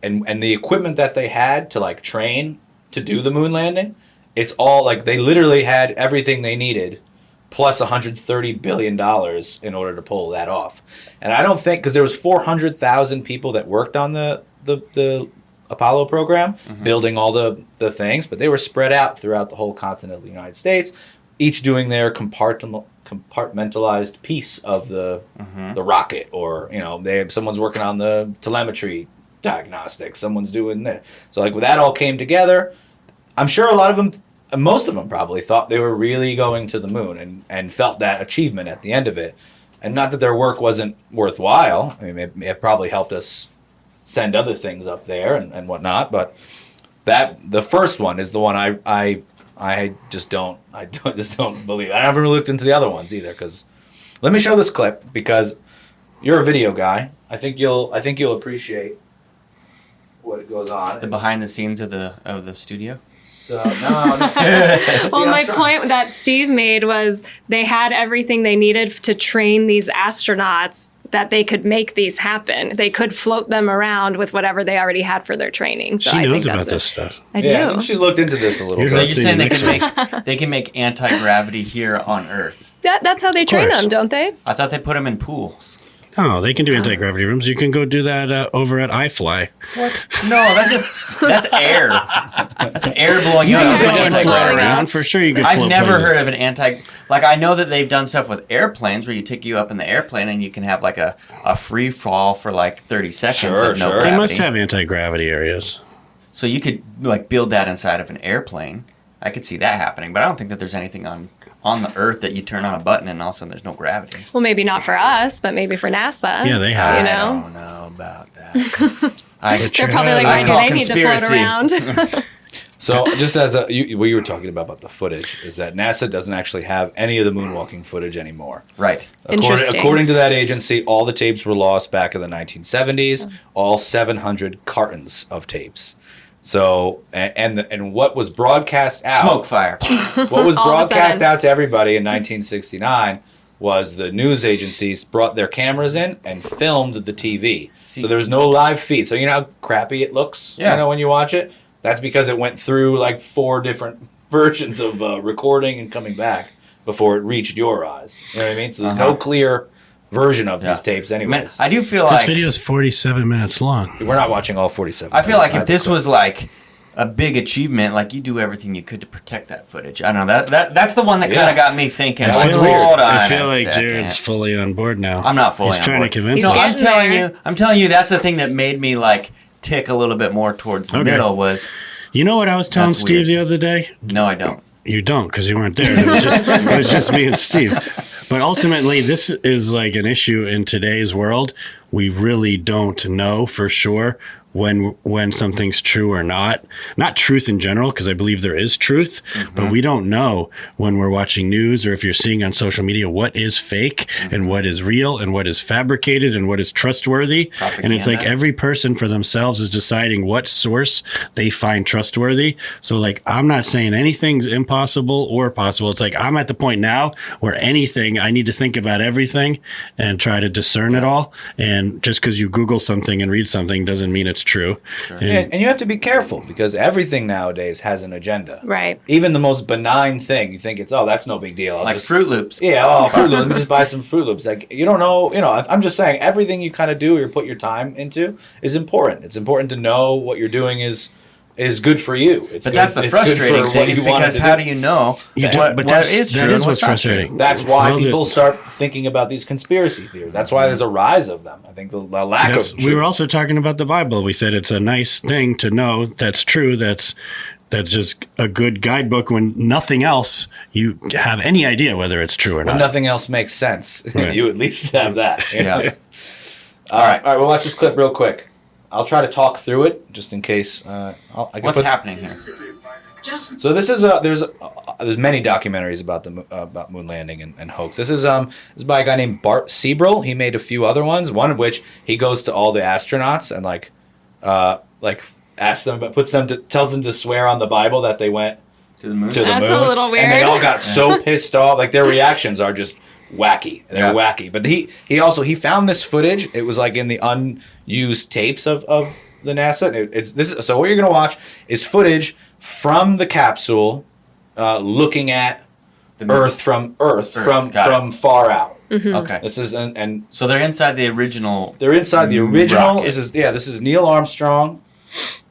and the equipment that they had to like train to do the moon landing, it's all like they literally had everything they needed, plus $130 billion in order to pull that off. And I don't think, because there was 400,000 people that worked on the Apollo program, building all the things, but they were spread out throughout the whole continent of the United States, each doing their compartmentalized piece of the rocket, or someone's working on the telemetry diagnostics, someone's doing this. So like when that all came together, I'm sure a lot of them, most of them probably thought they were really going to the moon and felt that achievement at the end of it. And not that their work wasn't worthwhile. I mean, it probably helped us send other things up there and whatnot. But the first one is the one I just don't believe. I never looked into the other ones either. Because let me show this clip, because you're a video guy. I think you'll appreciate what goes on. The behind the scenes of the studio. So no. Well, my point that Steve made was they had everything they needed to train these astronauts, that they could make these happen. They could float them around with whatever they already had for their training. So she I knows think about that's this stuff. I do. Yeah, I think she's looked into this a little You're So bit. you're saying they can make anti-gravity here on Earth? That's how they train course. them, don't they? I thought they put them in pools. No, they can do anti-gravity rooms. You can go do that over at iFly. No, that's air. That's air blowing you You up. can go and float Anti-gravity. around. For sure you can float I've never planes. heard of an like I know that they've done stuff with airplanes where you take you up in the airplane and you can have like a free fall for like 30 seconds Sure, of no sure. gravity. They must have anti-gravity areas. So you could like build that inside of an airplane. I could see that happening, but I don't think that there's anything on the Earth that you turn on a button and all of a sudden there's no gravity. Well, maybe not for us, but maybe for NASA. Yeah, they have. You I know? don't know about that. They're probably like, I why do call they need to float conspiracy. around? So just as what you were talking about the footage, is that NASA doesn't actually have any of the moonwalking footage anymore. Right. Interesting. According to that agency, all the tapes were lost back in the 1970s, all 700 cartons of tapes. So, and what was broadcast out... Smoke fire. What was All of a broadcast sudden. out to everybody in 1969 was the news agencies brought their cameras in and filmed the TV. So there was no live feed. So you know how crappy it looks when you watch it? That's because it went through like 4 different versions of recording and coming back before it reached your eyes. You know what I mean? So there's no clear version of these tapes anyways. I do feel This like video is 47 minutes long. We're not watching all 47. I feel minutes. like if this was like a big achievement, like you do everything you could to protect that footage. I don't know. That's the one that kind of got me thinking. That's Like, weird. hold on I a feel like second. Jared's fully on board now. I'm not fully He's on trying board. to convince He's us. getting there. I'm telling you, that's the thing that made me like tick a little bit more towards the Okay. middle was, You know what I was telling That's Steve weird. the other day? no, I don't. You don't, because you weren't there. It was just me and Steve. But ultimately, this is like an issue in today's world. We really don't know for sure when something's true or not. Not truth in general, because I believe there is truth, but we don't know when we're watching news or if you're seeing on social media what is fake and what is real and what is fabricated and what is trustworthy. And it's like Propaganda. every person for themselves is deciding what source they find trustworthy. So like, I'm not saying anything's impossible or possible. It's like, I'm at the point now where anything, I need to think about everything and try to discern it all. And just because you Google something and read something doesn't mean it's true. And you have to be careful because everything nowadays has an agenda. Right. Even the most benign thing, you think that's no big deal. I'll Like just- Fruit Loops. Yeah, Fruit Loops. Let me just buy some Fruit Loops. Like, you don't know, I'm just saying everything you kind of do or put your time into is important. It's important to know what you're doing is good for you. But that's the frustrating thing is because how do you know what is true that and is what's what's not frustrating. true? That's why Well, people start thinking about these conspiracy theories. That's why there's a rise of them. I think the lack of truth. We were also talking about the Bible. We said it's a nice thing to know that's true. That's just a good guidebook when nothing else, you have any idea whether it's true or when not. nothing else makes sense. Right. You at least have that. you know? Yeah. All right, we'll watch this clip real quick. I'll try to talk through it just in case. I can What's put- happening here? So this is there's many documentaries about about moon landing and hoax. This is by a guy named Bart Sibrel. He made a few other ones. One of which he goes to all the astronauts and like asks them, but tells them to swear on the Bible that they went To the moon. That's a little weird. And they all got so pissed off. Like their reactions are just wacky. They're wacky. But he found this footage. It was like in the unused tapes of the NASA. So what you're gonna watch is footage from the capsule, looking at The moon. Earth from Got it. far out. Okay. This is and So they're inside the original. they're inside the original. rocket. This is Neil Armstrong,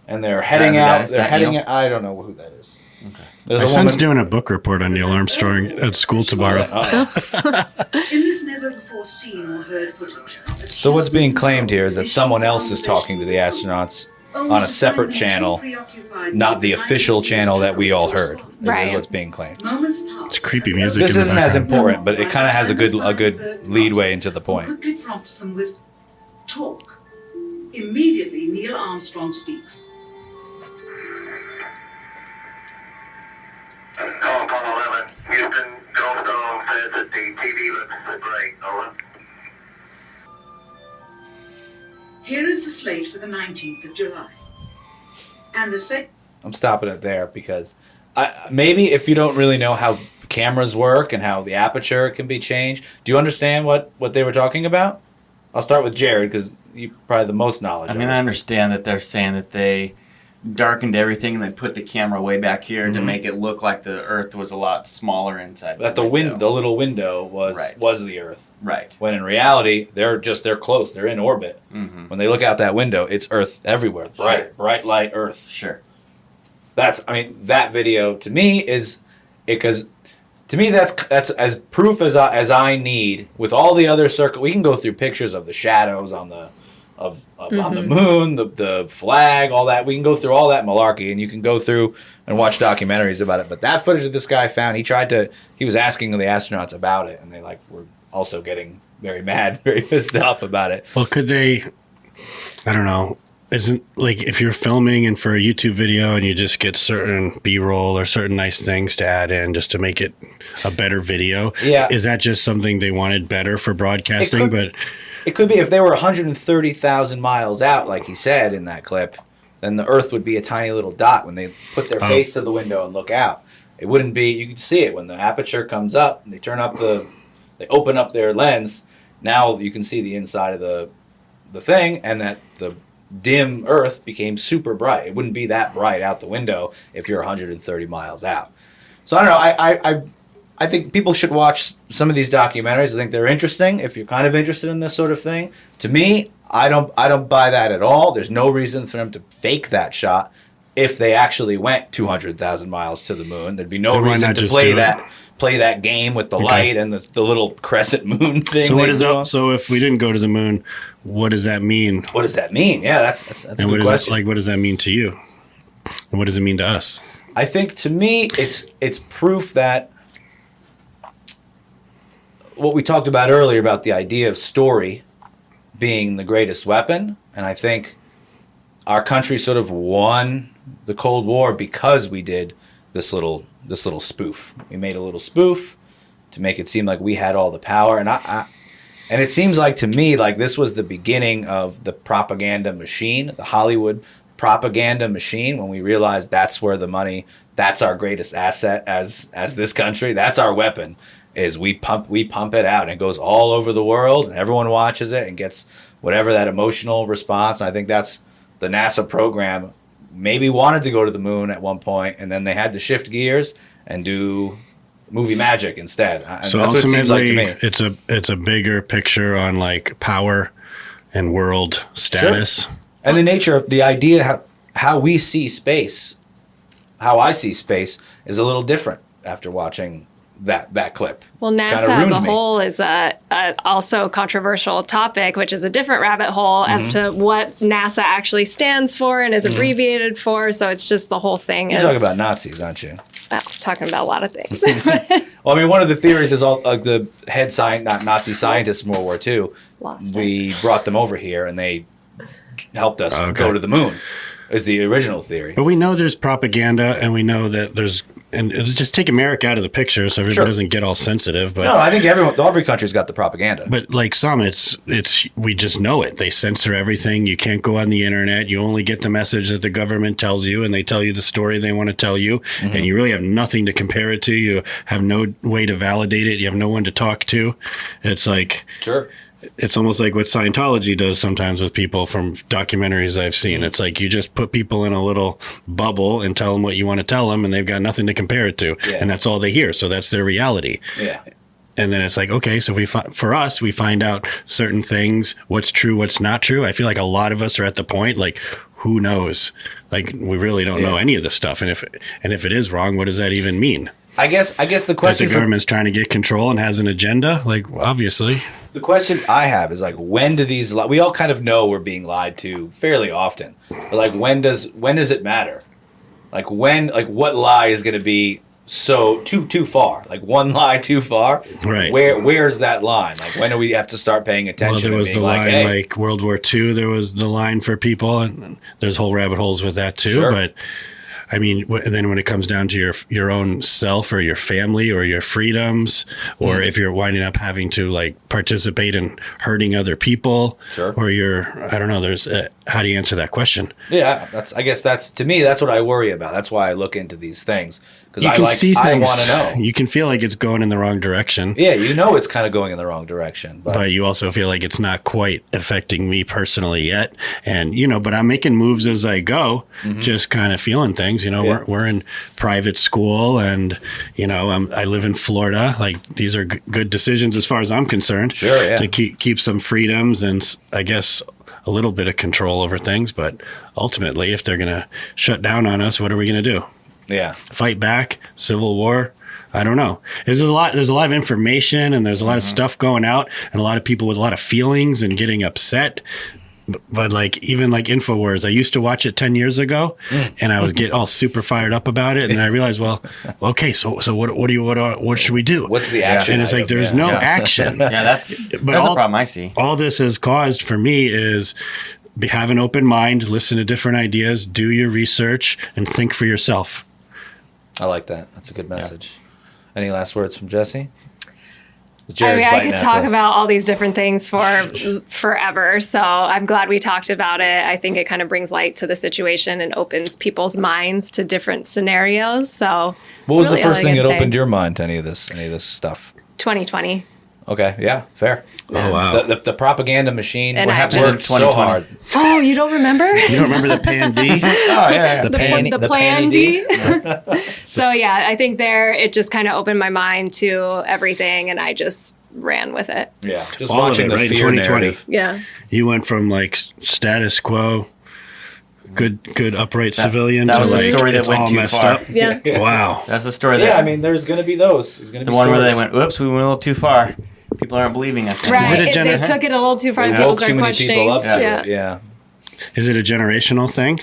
and they're heading the guy? out. Is They're that heading. Neil? I don't know who that is. Okay. There's My a son's woman. doing a book report on Neil Armstrong at school tomorrow. In this never before seen or heard footage. So what's being claimed here is that someone else is talking to the astronauts on a separate channel, not the official channel that we all heard. Is Right. what's being claimed. It's creepy music. This in the isn't as background. important, but it kind of has a good leadway into the point. Quickly prompts them with talk. Immediately, Neil Armstrong speaks. Apollo 11, Houston, Goldstone says that the TV looks great, over. Here is the slate for the 19th of July. And the set. I'm stopping it there because maybe if you don't really know how cameras work and how the aperture can be changed, do you understand what they were talking about? I'll start with Jared because you're probably the most knowledge. I mean, I understand that they're saying that they darkened everything and they put the camera way back here to make it look like the Earth was a lot smaller inside. that the little window was Right. was the Earth. Right. When in reality, they're close. They're in orbit. Mm-hmm. When they look out that window, it's Earth everywhere. Bright light Earth. Sure. That video to me is because to me that's as proof as I need with all the other we can go through pictures of the shadows on the on the moon, the flag, all that. We can go through all that malarkey, and you can go through and watch documentaries about it. But that footage that this guy found, he was asking the astronauts about it, and they were also getting very mad, very pissed off about it. Well, could they? I don't know. Isn't like if you're filming and for a YouTube video and you just get certain B-roll or certain nice things to add in just to make it a better video? Yeah. Is that just something they wanted better for broadcasting? But It could be if they were 130,000 miles out, like he said in that clip, then the Earth would be a tiny little dot when they put their face to the window and look out. It wouldn't be. You can see it when the aperture comes up. And they open up their lens. Now you can see the inside of the thing, and that the dim Earth became super bright. It wouldn't be that bright out the window if you're 130 miles out. So I don't know. I think people should watch some of these documentaries. I think they're interesting if you're kind of interested in this sort of thing. To me, I don't buy that at all. There's no reason for them to fake that shot if they actually went 200,000 miles to the moon. There'd be no Then why reason not to just play do it? play that game with the light and the little crescent moon thing. so what is that? that? So if we didn't go to the moon, what does that mean? What does that mean? Yeah, that's a And good what is question. that, what does that mean to you? And what does it mean to us? I think to me, it's proof that what we talked about earlier about the idea of story being the greatest weapon, and I think our country sort of won the Cold War because we did this little spoof. We made a little spoof to make it seem like we had all the power, and and it seems like to me like this was the beginning of the propaganda machine, the Hollywood propaganda machine, when we realized that's where the money, that's our greatest asset as this country, that's our weapon, is we pump it out, and it goes all over the world, and everyone watches it and gets whatever that emotional response. And I think that's the NASA program maybe wanted to go to the moon at one point, and then they had to shift gears and do movie magic instead. And So that's what it seems like to me. it's a bigger picture on like power and world status. And the nature of the idea, how we see space, how I see space, is a little different after watching that clip. Well, Kinda NASA as a ruined me. whole is a also controversial topic, which is a different rabbit hole as to what NASA actually stands for and is abbreviated for. So it's just the whole thing. You're is talking about Nazis, aren't you? well, talking about a lot of things. Well, I mean, one of the theories is all the head Nazi scientists in World War II. Lost We brought them over here, and they helped us Okay. go to the moon. Is the original theory. But we know there's propaganda, and we know that there's and just take America out of the picture so everybody doesn't get all sensitive. But No, I think every country's got the propaganda. But like some, it's we just know it. They censor everything. You can't go on the internet. You only get the message that the government tells you, and they tell you the story they want to tell you, and you really have nothing to compare it to. You have no way to validate it. You have no one to talk to. It's like it's almost like what Scientology does sometimes with people from documentaries I've seen. It's like you just put people in a little bubble and tell them what you want to tell them, and they've got nothing to compare it to, and that's all they hear. So that's their reality. Yeah. And then it's like, okay, so we find out certain things, what's true, what's not true. I feel like a lot of us are at the point, like, who knows? Like, we really don't know any of this stuff. And if it is wrong, what does that even mean? I guess the question the government's trying to get control and has an agenda, like, obviously. The question I have is like, when do these we all kind of know we're being lied to fairly often, but like, when does it matter? Like, what lie is going to be so too far? Like, one lie too far? Right. Where's that line? Like, when do we have to start paying attention? Well, there was the line like World War II. There was the line for people, and there's whole rabbit holes with that too. Sure. But I mean, then when it comes down to your own self or your family or your freedoms, or if you're winding up having to like participate in hurting other people, or I don't know, there's how do you answer that question? Yeah, I guess that's to me, that's what I worry about. That's why I look into these things. Because I want to know. You can feel like it's going in the wrong direction. Yeah, it's kind of going in the wrong direction. But you also feel like it's not quite affecting me personally yet. And, but I'm making moves as I go, just kind of feeling things. We're in private school, and, I live in Florida. Like, these are good decisions as far as I'm concerned. Sure, yeah. To keep some freedoms and, I guess, a little bit of control over things. But ultimately, if they're going to shut down on us, what are we going to do? Yeah. Fight back, civil war. I don't know. There's a lot of information, and there's a lot of stuff going out, and a lot of people with a lot of feelings and getting upset. But like, even like InfoWars, I used to watch it 10 years ago, and I would get all super fired up about it. And I realized, well, okay, so what should we do? What's the action? And it's like, there's no action. That's the problem I see. All this has caused for me is have an open mind, listen to different ideas, do your research, and think for yourself. I like that. That's a good message. Any last words from Jessie? I could talk about all these different things for forever. So I'm glad we talked about it. I think it kind of brings light to the situation and opens people's minds to different scenarios. So what was the first thing that opened your mind to any of this stuff? 2020. Okay, yeah, fair. Oh, wow. The propaganda machine worked so hard. Oh, you don't remember? You don't remember the Pan D? Oh, yeah. The Plan D. So, yeah, I think it just kind of opened my mind to everything, and I just ran with it. Yeah, just watching the fear narrative. Yeah. You went from, like, status quo, good upright civilian that to was like the story that it's went all too messed far. up. Yeah. Wow. That's the story. Yeah, I mean, there's going to be those. There's going to be one where they went, "Oops, we went a little too far. People aren't believing us." Right. They took it a little too far. And people start questioning. Yeah. Is it a generational thing?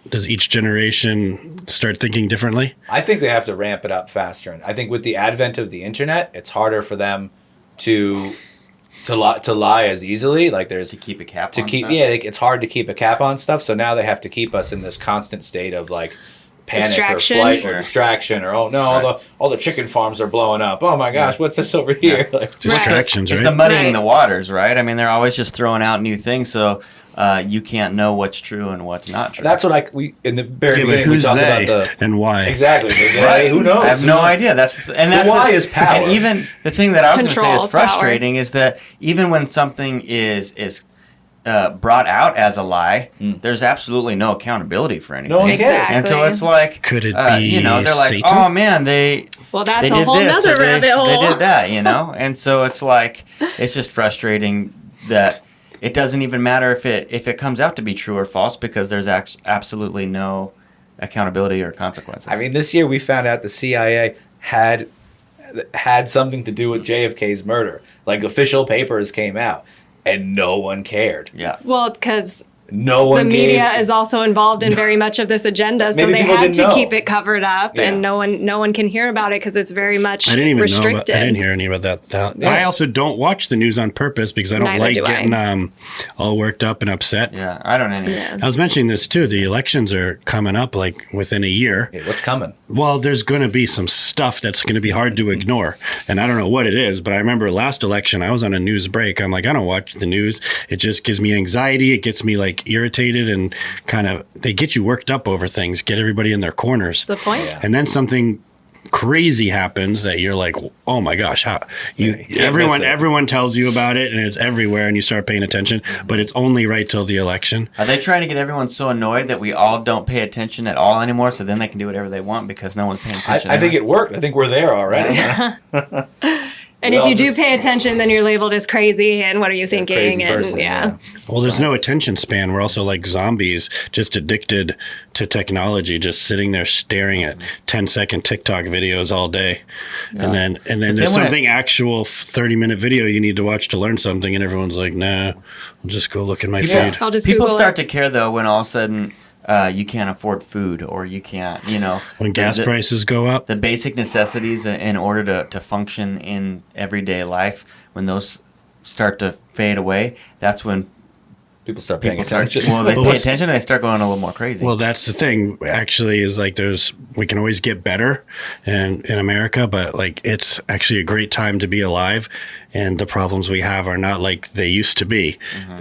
Does each generation start thinking differently? I think they have to ramp it up faster. And I think with the advent of the internet, it's harder for them to lie as easily. Like there's to keep a cap to on keep stuff. It's hard to keep a cap on stuff. So now they have to keep us in this constant state of like panic distraction. or flight or distraction or all the chicken farms are blowing up. Oh my gosh, what's this over here? Like, distractions, It's right? the muddying the waters, right? I mean, they're always just throwing out new things, so you can't know what's true and what's not true. That's what we in the very beginning we talked about and why exactly. Right. Who knows? I have no idea. That's the why is power. And even the thing that I was going to say is Control, frustrating is that even when something is brought out as a lie, there's absolutely no accountability for anything. No one cares. Exactly. And so it's like, could it be? They're like, Satan? oh man, Well, that's they a did whole this, nother or rabbit hole. they did that, and so it's like it's just frustrating that it doesn't even matter if it comes out to be true or false because there's absolutely no accountability or consequences. I mean, this year we found out the CIA had something to do with JFK's murder. Like official papers came out, and no one cared. Yeah. Well, because no one the media gave... is also involved in very much of this agenda, so Maybe they people had didn't to know. keep it covered up, Yeah. and no one can hear about it because it's very much I didn't even restricted. know. I didn't hear any about that. Yeah. I also don't watch the news on purpose because I don't Neither like do I. getting all worked up and upset. Yeah, I don't anymore. Yeah. I was mentioning this too. The elections are coming up like within a year. Hey, what's coming? Well, there's going to be some stuff that's going to be hard to ignore. And I don't know what it is, but I remember last election, I was on a news break. I'm like, I don't watch the news. It just gives me anxiety. It gets me like irritated and kind of, they get you worked up over things, get everybody in their corners. That's the point. Yeah. And then something crazy happens that you're like, oh my gosh, how you can't miss it. everyone tells you about it and it's everywhere and you start paying attention, but it's only right till the election. Are they trying to get everyone so annoyed that we all don't pay attention at all anymore, so then they can do whatever they want because no one's paying attention? I think it worked. I think we're there already. And We if all you do just- pay attention, then you're labeled as crazy. And what are you thinking? Crazy and person, yeah. Well, there's no attention span. We're also like zombies, just addicted to technology, just sitting there staring at 10-second TikTok videos all day. And then there's when it- something actual 30-minute video you need to watch to learn something, and everyone's like, nah, I'll just go look at my Yeah. feed. I'll just People Google start it. to care though when all of a sudden you can't afford food or you can't, When gas prices go up. the basic necessities in order to function in everyday life, when those start to fade away, that's when People start paying people start, attention. well, they But pay what's- attention and they start going a little more crazy. Well, that's the thing. Actually, is like we can always get better, in America, but like it's actually a great time to be alive, and the problems we have are not like they used to be.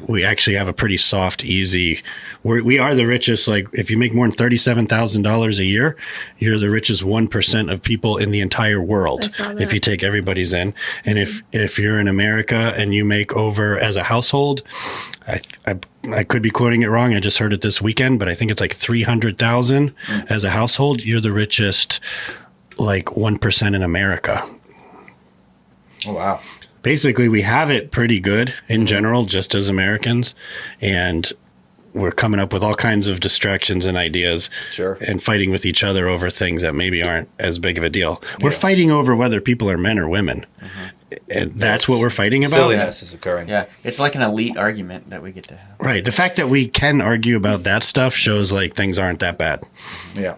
We actually have a pretty soft, easy. We are the richest. Like if you make more than $37,000 a year, you're the richest 1% of people in the entire world. I saw that. If you take everybody's in, and if you're in America and you make over as a household, I could be quoting it wrong. I just heard it this weekend, but I think it's like 300,000 as a household. You're the richest, like 1% in America. Oh, wow. Basically, we have it pretty good in general, just as Americans, and we're coming up with all kinds of distractions and ideas, Sure. and fighting with each other over things that maybe aren't as big of a deal. We're fighting over whether people are men or women, and that's what we're fighting about. Silliness is occurring. yeah, it's like an elite argument that we get to have. Right. The fact that we can argue about that stuff shows like things aren't that bad. Yeah.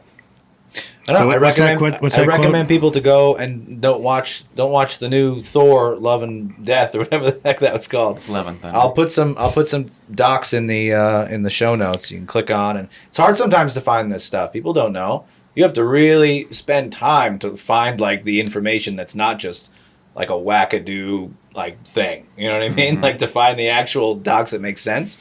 I don't know. what's that I quote- what's that quote? recommend people to go and don't watch the new Thor: Love and Death or whatever the heck that was called. It's 11th. Thunder. I'll put some docs in the show notes. You can click on, and it's hard sometimes to find this stuff. People don't know. You have to really spend time to find like the information that's not just like a wackadoo like thing. You know what I mean? Like to find the actual docs that make sense.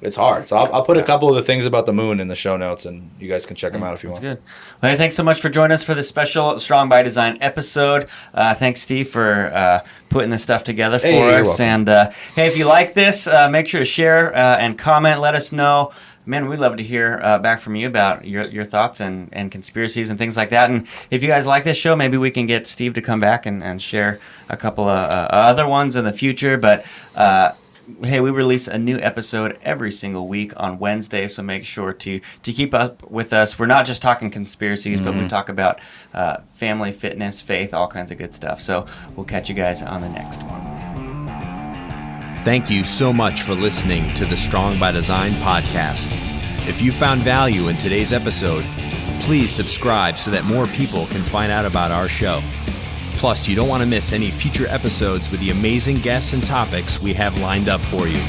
It's hard. So I'll put a couple of the things about the moon in the show notes, and you guys can check them out if you That's want. good. Well, hey, thanks so much for joining us for this special Strong by Design episode. Thanks, Steve, for putting this stuff together for Hey, you're us. welcome. And hey, if you like this, make sure to share and comment. Let us know. Man, we'd love to hear back from you about your thoughts and conspiracies and things like that. And if you guys like this show, maybe we can get Steve to come back and share a couple of other ones in the future. But hey, we release a new episode every single week on Wednesday, so make sure to keep up with us. We're not just talking conspiracies, but we talk about family, fitness, faith, all kinds of good stuff. So we'll catch you guys on the next one. Thank you so much for listening to the Strong by Design podcast. If you found value in today's episode, please subscribe so that more people can find out about our show. Plus, you don't want to miss any future episodes with the amazing guests and topics we have lined up for you.